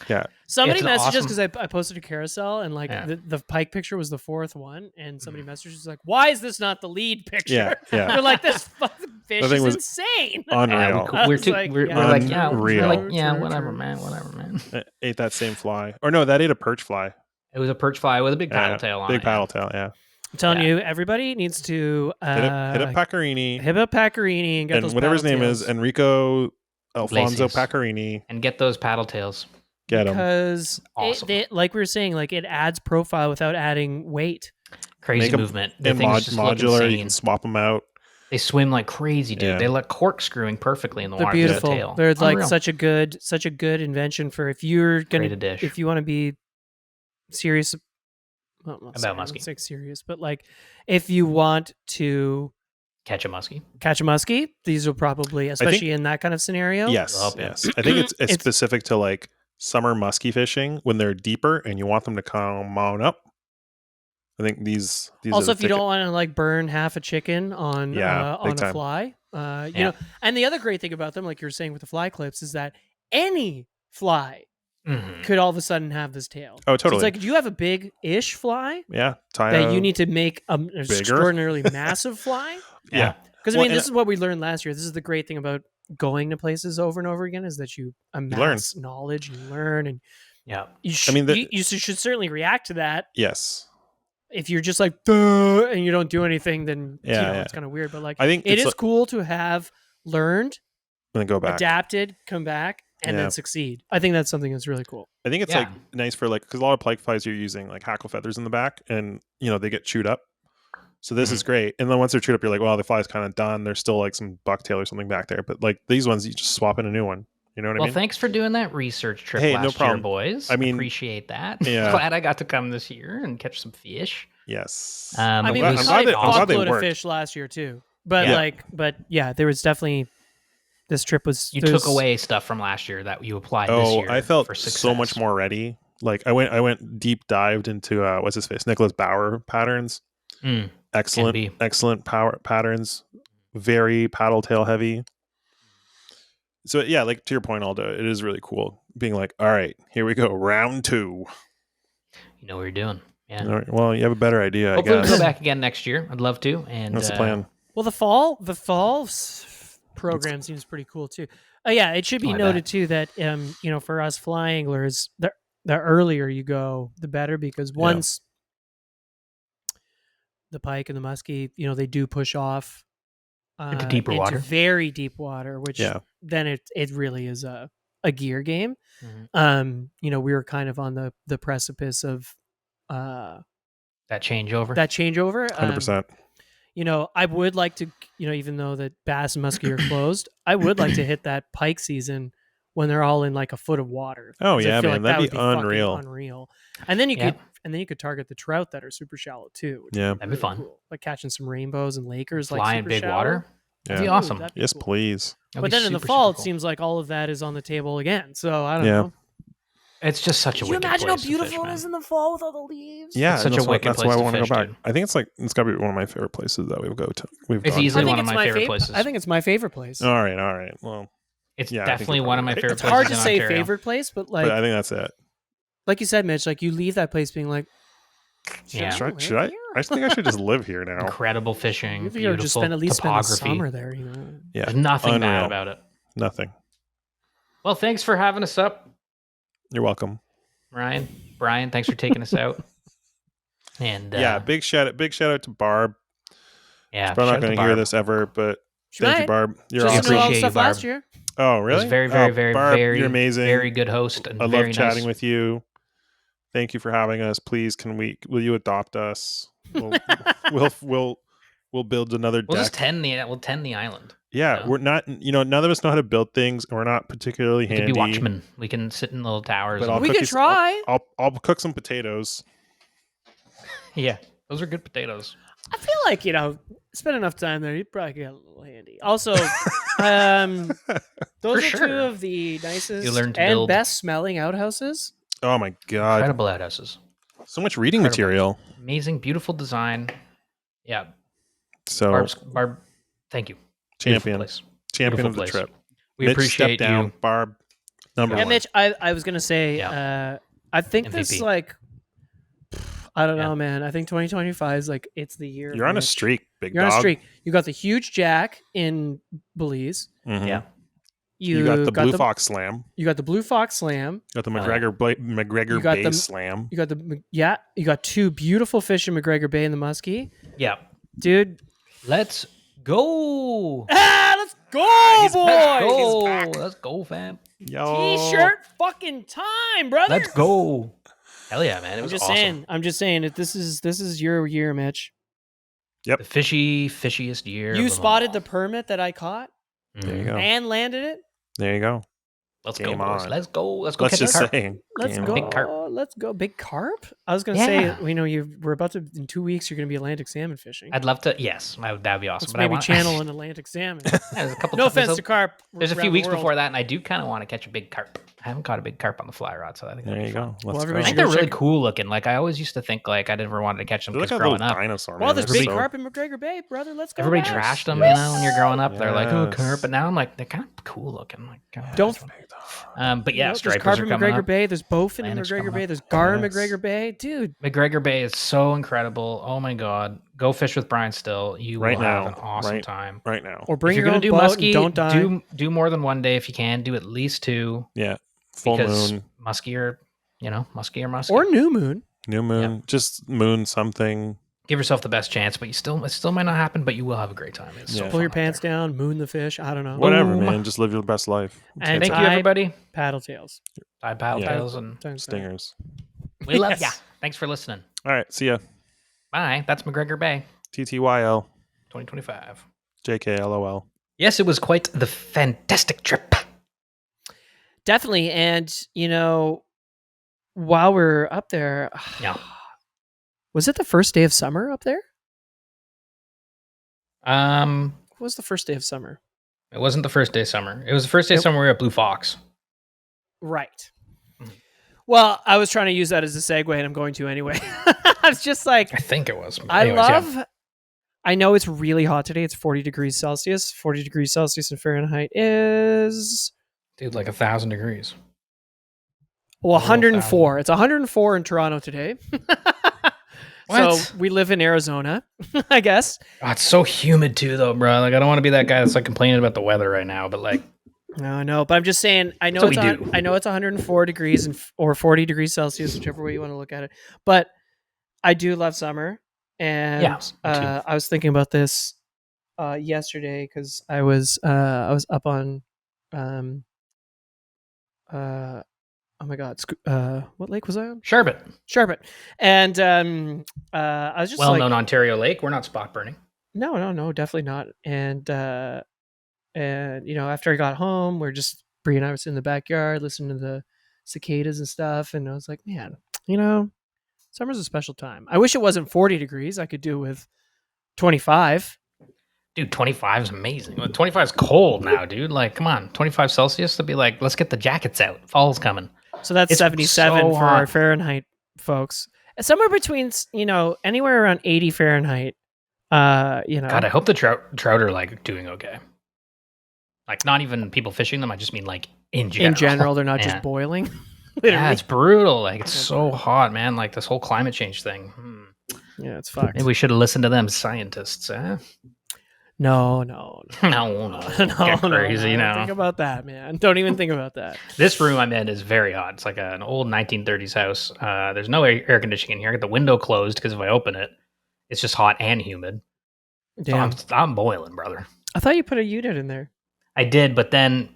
Yeah, Somebody It's an messaged us awesome- because I posted a carousel and like Yeah. the pike picture was the fourth one, and somebody messaged us like, "Why is this not the lead picture?" yeah, yeah. They're like, "This fucking fish The thing is was insane." Yeah, Unreal. we're I we're, was too, like, we're, yeah, we're like, yeah, unreal. we're like, yeah, True, whatever, true. man, whatever, man. It ate that same fly, or no, that ate a perch fly. It was a perch fly with a big paddle Yeah, tail on big it. paddle tail. Yeah, I'm telling Yeah. you, everybody needs to hit a Pacarini, hit up Pacarini and get and those whatever his paddle name is, tails. Enrico Alfonso Iglesias. Pacarini. And get those paddle tails. Get 'em. because Awesome. like we were saying, like it adds profile without adding weight. Crazy Make 'em movement. The And things just look modular, you insane. can swap them out. They swim like crazy, dude. Yeah. They look corkscrewing perfectly in the They're water. Just the beautiful. tail. They're like Unreal. such a good invention for if you're Create a gonna dish. if you want to be serious About muskie. Say serious, but like if you want to Catch a muskie. catch a muskie, these will probably, especially in that kind of scenario. Yes, Up, yeah. yes. I think it's It's- specific to like summer musky fishing when they're deeper and you want them to come on up. I think these Also, are if you don't want to like burn half a chicken on Yeah, on big a time. fly, you Yeah. know. And the other great thing about them, like you were saying with the fly clips, is that any fly Mhm. could all of a sudden have this tail. Oh, So totally. it's like, do you have a big-ish fly yeah, tie that a- you need to make an extraordinarily massive fly? Yeah. Because I Well, mean, and- this is what we learned last year. This is the great thing about going to places over and over again is that you amass knowledge and you learn, and Yeah. you should certainly react to that. Yes. If you're just like duh and you don't do anything, then Yeah, it's kind of weird. But like, I think it it's is like- cool to have learned, And then go back. adapted, come back, and Yeah. then succeed. I think that's something that's really cool. I think it's Yeah. like nice for like because a lot of pike flies you're using like hackle feathers in the back, and they get chewed up. So this is great. And then once they're chewed up, you're like, well, the fly's kind of done. There's still like some bucktail or something back there, but like these ones, you just swap in a new one. You know what I Well, mean? thanks for doing that research trip Hey, no last year, problem. boys. I mean, appreciate that. yeah. Glad I got to come this year and catch some fish. Yes. I mean, it we glad- was I'm caught glad a they- I'm glad they fuckload of worked. fish last year too. But Yeah. there was definitely this trip was You there's- took away stuff from last year that you applied this Oh, year. I felt for success. so much more ready. Like I went deep dived into what's his face, Nicholas Bauer patterns. Mm, Excellent power patterns. Very paddle tail heavy. So yeah, like to your point, Aldo, it is really cool being like, all right, here we go, round 2. You know what you're doing. Yeah. All right, well, you have a better idea, Hopefully I we'll guess. go back again next year. I'd love to. And That's the plan. Well, the fall program seems pretty cool too. Yeah, it should be I noted bet. too that for us fly anglers, the earlier you go, the better, because once the pike and the muskie, they do push off Into deeper water. very deep water, which Yeah. then it really is a gear game. Mhm. We were kind of on the precipice of That changeover. that changeover. 100%. I would like to, even though that bass and muskie are closed, I would like to hit that pike season when they're all in like a foot of water. Oh 'Cause I yeah, feel man, like that that'd would be fucking unreal. unreal. And then you Yeah. could target the trout that are super shallow too. Which Yeah. would That'd be fun. Cool. Like catching some rainbows and lakers, like Fly in super big shallow. water. That'd be Yeah. awesome. That'd be Yes, cool. please. That'd But be then in the super, fall, super it seems like all of that is on the table again. So I don't Yeah. know. It's just such a Can you wicked imagine how place to beautiful fish, it is man. in the fall with all the leaves? Yeah, It's such a that's why- wicked That's place why I to want to go fish, back. dude. I think it's got to be one of my favorite places that we've It's gone easily to. one of my favorite places. I think it's my favorite place. All right. Well, It's Yeah, I think definitely you're one of my probably right. favorite It's places hard to in say Ontario. favorite place, but like but I think that's it. like you said, Mitch, like you leave that place being like, Yeah. Should I? I just think I should just live here now. Incredible fishing, you beautiful just spend the topography. summer there. Yeah, There's nothing bad unreal. about it. Nothing. Well, thanks for having us up, You're welcome. Ryan. Brian, thanks for taking us out. And Yeah, big shout out to Barb. yeah, She's probably shout not out to going to hear Barb. this ever, but She thank you, might. Barb. You're Just awesome. knew all the Appreciate stuff you, Barb. last year. Oh, It really? was very, very, Oh, very, Barb, very, you're amazing. very good host and I love very chatting nice. with you. Thank you for having us. Please, will you adopt us? We'll build another We'll deck. just tend the island. Yeah, Yeah. we're not. None of us know how to build things. We're not particularly We could handy. be watchmen. We can sit in little towers. But and- I'll We cook could you- try. I'll cook some potatoes. yeah, those are good potatoes. I feel like spend enough time there, you'd probably get a little handy. Also, those For are sure. two of the nicest You learn to and build. best smelling outhouses. Oh my god, Incredible outhouses. so much reading Incredible. material. Amazing, beautiful design. Yeah, So Barb, thank you. champion, Beautiful place. champion Beautiful of the place. trip. We Mitch, appreciate step down. you. Barb. Number Yeah, one. Mitch, I was gonna say, I think this MVP. like, I don't Yeah. know, man. I think 2025 is like it's the year. of You're on a Mitch. streak, big You're dog. on a streak. You got the huge jack in Belize. Mhm. Yeah. You got the Blue Fox Slam. You got the Blue Fox Slam. Got the Oh, yeah. McGregor You got Bay the- Slam. You got you got two beautiful fish in McGregor Bay and the Muskie, Yeah, dude. let's go. Let's go, he's boys. back. Let's go. back. Let's go, fam. Yo. T-shirt fucking time, brother. Let's go. Hell yeah, man. It was awesome. I'm just saying that this is your year, Mitch. Yep. The fishiest year. You of them spotted all. the permit that I caught There you Mhm. go. and landed it. There you go. Let's Game go, boys. on. Let's go. Let's go Let's catch a just carp. say. Let's game go. on. Big carp. Let's go. Big carp? I was going to Yeah. say, we're about to, in 2 weeks, you're going to be Atlantic salmon fishing. I'd love to. Yes, that'd be awesome. Let's But I maybe want channel an Atlantic salmon. There's a couple. No times- offense to carp. There's a around few the weeks world. before that, and I do kind of want to catch a big carp. I haven't caught a big carp on the fly rod, so I think There that'd you be go. fun. Let's everybody I go. think should they're go really check- cool looking. Like I always used to think like I never wanted to catch them They're like because a little growing up, dinosaur, man. Well, there's They're big so- carp in McGregor Bay, brother. Let's go. everybody guys. trashed them. Yes. You know, when you're growing up, they're like, "Oh, Yes. carp," but now I'm like, they're kind of cool looking. Like, God, Don't- but You yeah, know, there's stripers carp are in coming McGregor up. Bay. There's bowfin in Atlantic's McGregor coming Bay. up. There's gar in Yes. McGregor Bay. Dude, McGregor Bay is so incredible. Oh my god, go fish with Brian Still. You Right will have now. an awesome Right. time. Right now. or bring If you're your gonna own do boat musky, and don't die. do more than one day if you can. Do at least two. Yeah. Full because moon. musky or musky or musky. Or new moon. New moon. Just moon something. Give yourself the best chance, but it still might not happen, but you will have a great time. It's so Yeah. Pull your fun out pants there. down, moon the fish. I don't know. Whatever, Boom. man. Just live your best life. And That's Thank it. you, I- everybody. Paddle tails. Tie paddle Yeah. tails, and Stingers. we love Yes. ya. Thanks for listening. All right. See ya. Bye. That's McGregor Bay, TTYL. 2025. JKLOL. Yes, it was quite the fantastic trip. Definitely. And, while we're up there, Yeah. was it the first day of summer up there? It What was the first day of summer? wasn't the first day of summer. It was the first day of Nope. summer we were at Blue Fox. Right. Mhm. Well, I was trying to use that as a segue, and I'm going to anyway. I was just like, I think it was. I Anyways, yeah. love. I know it's really hot today. It's 40 degrees Celsius. 40 degrees Celsius in Fahrenheit is Dude, like 1,000 degrees. well, Little 104. It's 104 in Toronto today. What? So we live in Arizona, I guess. Oh, it's so humid too, though, bro. Like, I don't want to be that guy that's like complaining about the weather right now, but like, No, but I'm just saying. I know That's it's what we do. I know it's 104 degrees or 40 degrees Celsius, whichever way you want to look at it. But I do love summer, and Yeah, me too. I was thinking about this yesterday because I was up on oh my god, what lake was I on? sherbet, Sherbet, and I was just well-known Ontario lake. We're not spot burning. no, definitely not. And after I got home, Bree and I was in the backyard listening to the cicadas and stuff, and I was like, man, summer's a special time. I wish it wasn't 40 degrees. I could do with 25. Dude, 25 is amazing. 25 is cold now, dude. Like, come on, 25 Celsius to be like, let's get the jackets out. Fall's coming. So that's It's 77 so for our hot. Fahrenheit folks. Somewhere between, anywhere around 80 Fahrenheit. God, I hope the trout are like doing okay. Like, not even people fishing them. I just mean like in general. in general, they're not Yeah. just boiling. Yeah, Literally. it's brutal. Like, it's That's so right. hot, man. Like, this whole climate change thing. Yeah, it's fucked. Maybe we should have listened to them scientists. Eh? No. No, No, get crazy, no. now. Think about that, man. Don't even think about that. This room I'm in is very hot. It's like an old 1930s house. There's no air conditioning in here. I got the window closed because if I open it, it's just hot and humid. So Damn. I'm boiling, brother. I thought you put a unit in there. I did, but then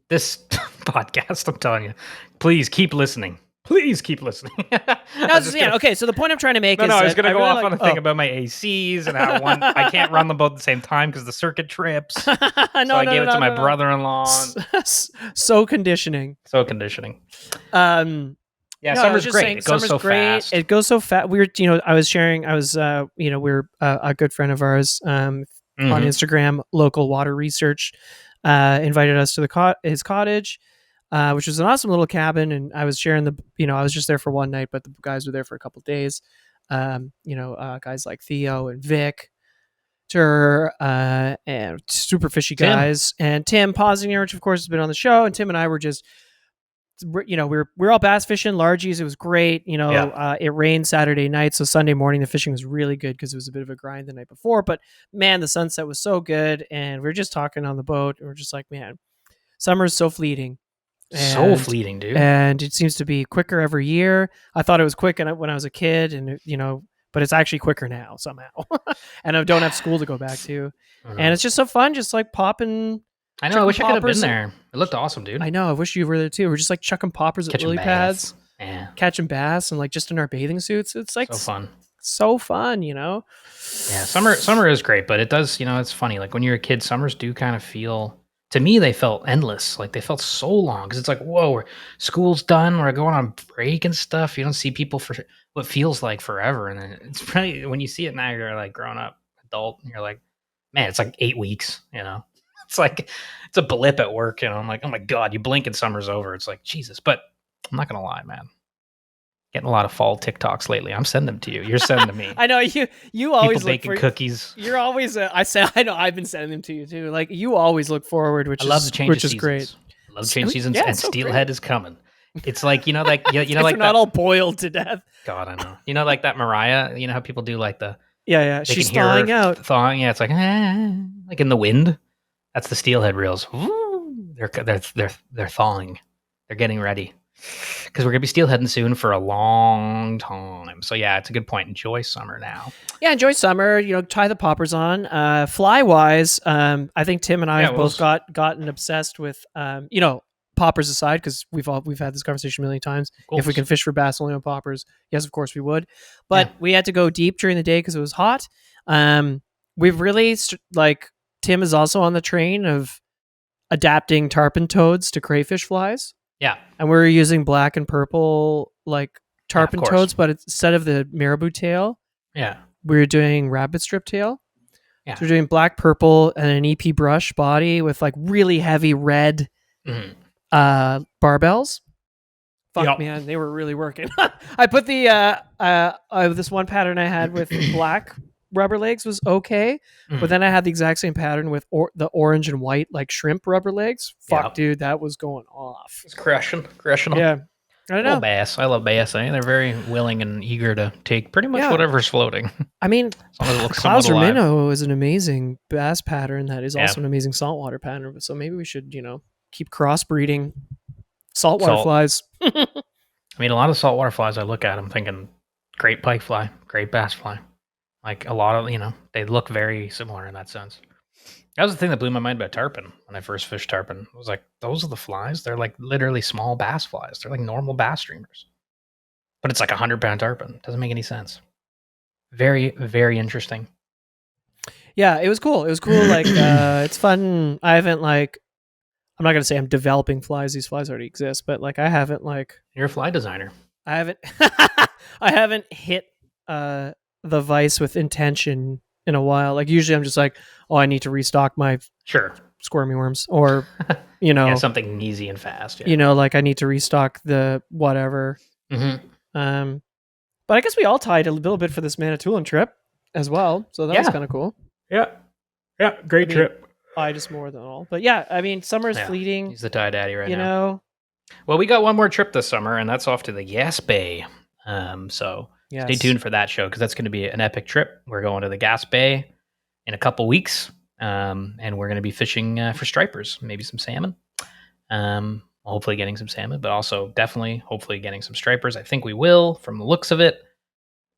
this podcast, I'm telling you, please keep listening. Please keep listening. Okay, so the point I'm trying to make is I was that going to go really off on a like- thing about my ACs and how I can't run them both at the same time because the circuit trips. So I gave it to my brother-in-law. So conditioning. So conditioning. Yeah, Yeah, no, I was summer's just great. saying, It goes summer's so great. fast. It goes so fast. We were, I was sharing. We're a good friend of ours on Mhm. Instagram. Local water research invited us to his cottage, which was an awesome little cabin. And I was sharing I was just there for one night, but the guys were there for a couple days. Guys like Theo and Vic, and super fishy Tim. guys, and Tim Posinger, which of course has been on the show. And Tim and I were just, we're all bass fishing largies. It was great. It rained Saturday night, so Sunday morning the fishing was really good because it was a bit of a grind the night before. But man, the sunset was so good, and we were just talking on the boat. And we're just like, man, summer is so fleeting. So fleeting, dude. And it seems to be quicker every year. I thought it was quick when I was a kid, and but it's actually quicker now somehow. And I don't have school to go back to, and it's just so fun, just like popping. I know. I wish I could have been poppers. there. looked awesome, dude. I know. I wish you were there too. We're just like chucking poppers at Catching lily baths. pads, Yeah, catching bass, and like just in our bathing suits. It's like so fun. so fun, you know? Yeah, summer is great, but it does, it's funny. Like when you're a kid, summers do kind of feel, to me, they felt endless. Like they felt so long because it's like, whoa, school's done. We're going on break and stuff. You don't see people for what feels like forever. And then it's probably when you see it now, you're like grown up adult and you're like, man, it's like 8 weeks, It's like, it's a blip at work, I'm like, oh my God, you blink and summer's over. It's like, Jesus. But I'm not going to lie, man. Getting a lot of fall TikToks lately. I'm sending them to you. You're sending them to me. I know you always people baking cookies. You're always. I know. I've been sending them to you too. Like you always look forward, I love the change which of is great. I love change seasons, yeah, and so Steelhead great. is coming. It's like like they're like not all boiled to death. God, I know. Like that Mariah. You know how people do like the Yeah. they She's can hear her thawing out. thawing. Yeah, it's like like in the wind. That's the Steelhead reels. They're thawing. They're getting ready because we're gonna be steelheading soon for a long time. So yeah, it's a good point. Enjoy summer now. Yeah, enjoy summer. Tie the poppers on. Fly wise, I think Tim and I have both gotten obsessed with poppers aside, because we've had this conversation a million times. If we can fish for bass only on poppers, yes, of course we would. But we had to go deep during the day because it was hot. We've really Tim is also on the train of adapting tarpon toads to crayfish flies. Yeah. And we're using black and purple tarpon toads, but instead of the marabou tail, we're doing rabbit strip tail. Yeah. So we're doing black, purple, and an EP brush body with really heavy red barbells. Fuck, man, they were really working. I put the this one pattern I had with black rubber legs was okay, but then I had the exact same pattern with the orange and white shrimp rubber legs. Fuck, dude, that was going off. It's crushing them. Yeah, I don't know. Bass. I love bass. They're very willing and eager to take pretty much whatever's floating. I mean, as long as it looks Klaus Minnow is an amazing bass pattern that is also an amazing saltwater pattern. So maybe we should, keep crossbreeding saltwater flies. I mean, a lot of saltwater flies I look at, I'm thinking great pike fly, great bass fly. Like a lot of, they look very similar in that sense. That was the thing that blew my mind about tarpon when I first fished tarpon. I was like, those are the flies? They're like literally small bass flies. They're like normal bass streamers. But it's like 100-pound tarpon. Doesn't make any sense. Very, very interesting. Yeah, it was cool. It was cool. It's fun. I haven't I'm not going to say I'm developing flies. These flies already exist, but I haven't You're a fly designer. I haven't I haven't hit the vice with intention in a while. Usually I'm just I need to restock my squirmy worms, or something easy and fast. Yeah. I need to restock the whatever. Mm-hmm. But I guess we all tied a little bit for this Manitoulin trip as well, so that was kind of cool. Yeah, great trip. I just more than all, but yeah, I mean, summer is fleeting. He's the tie daddy right now. know. Well, we got one more trip this summer, and that's off to the Gas Bay. So stay tuned for that show, because that's going to be an epic trip. We're going to the Gas Bay in a couple weeks, and we're going to be fishing for stripers, maybe some salmon. Hopefully getting some salmon, but also definitely, hopefully getting some stripers. I think we will, from the looks of it.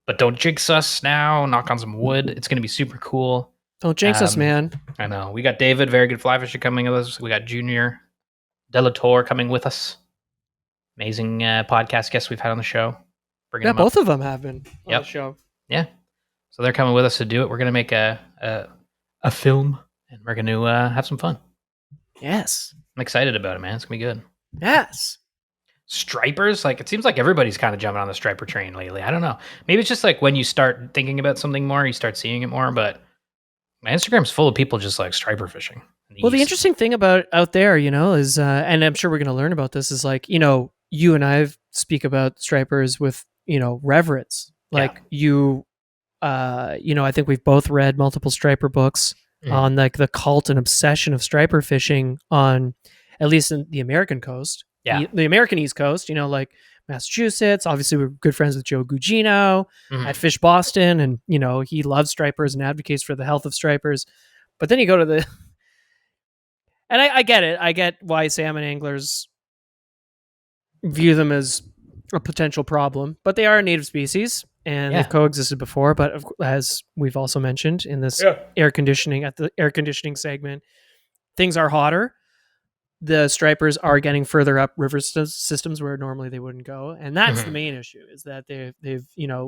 But don't jinx us now. Knock on some wood. It's going to be super cool. Don't jinx us, man. I know. We got David, very good fly fisher, coming with us. We got Junior Delator coming with us. Amazing podcast guests we've had on the show. Both of them have been on the show. Yeah. So they're coming with us to do it. We're going to make a film, and we're going to have some fun. Yes. I'm excited about it, man. It's going to be good. Yes. Stripers, it seems like everybody's kind of jumping on the striper train lately. I don't know. Maybe it's just when you start thinking about something more, you start seeing it more, but my Instagram's full of people just striper fishing. The interesting thing about out there, is, and I'm sure we're going to learn about this, is you and I speak about stripers with, reverence. I think we've both read multiple striper books on the cult and obsession of striper fishing on, at least in the American coast. Yeah. The American East Coast, Massachusetts. Obviously, we're good friends with Joe Gugino at Fish Boston, and he loves stripers and advocates for the health of stripers. But then you go to the, and I get it. I get why salmon anglers view them as a potential problem, but they are a native species and they've coexisted before. But as we've also mentioned in this air conditioning segment, things are hotter. the stripers are getting further up river systems where normally they wouldn't go, and that's the main issue. Is that they've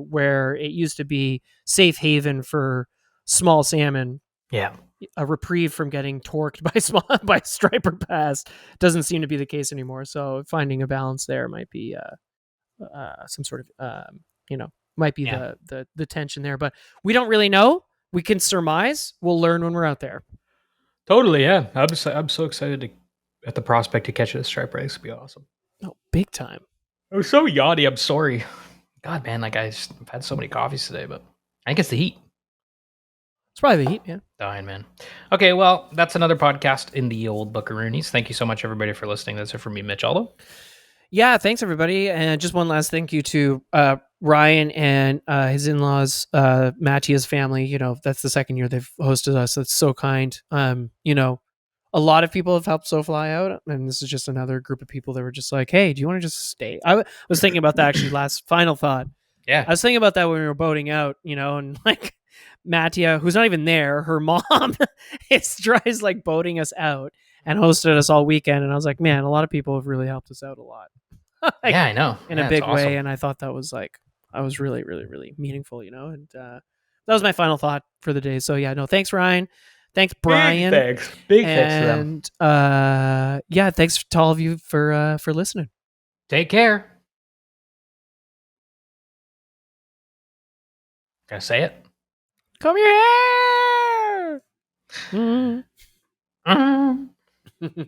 where it used to be safe haven for small salmon, Yeah. a reprieve from getting torqued by striper bass doesn't seem to be the case anymore. So finding a balance there might be some sort of might be the tension there, but we don't really know. We can surmise. We'll learn when we're out there. Totally, yeah. I'm so excited at the prospect to catch this striper. This would be awesome. Oh, big time. I'm so yawny. I'm sorry. God, man, like I've had so many coffees today, but I think it's the heat. It's probably the heat, man. Dying, man. Okay, well, that's another podcast in the old Buckaroonies. Thank you so much, everybody, for listening. That's it for me, Mitch Aldo. Yeah, thanks everybody, and just one last thank you to Ryan and his in-laws, Mattia's family. That's the second year they've hosted us. That's so kind. A lot of people have helped SoFly out, and this is just another group of people that were just like, "Hey, do you want to just stay?" I was thinking about that actually. Last final thought. Yeah, I was thinking about that when we were boating out, and like Mattia, who's not even there, her mom tries like boating us out and hosted us all weekend, and I was like, man, a lot of people have really helped us out a lot. like, yeah, I know, in a big way, and I thought that was really, really, really meaningful, and that was my final thought for the day. So yeah, no, thanks Ryan, thanks Brian, big thanks to them, and yeah, thanks to all of you for listening. Take care. Gotta say it. Come here. Mm-hmm. Mm-hmm.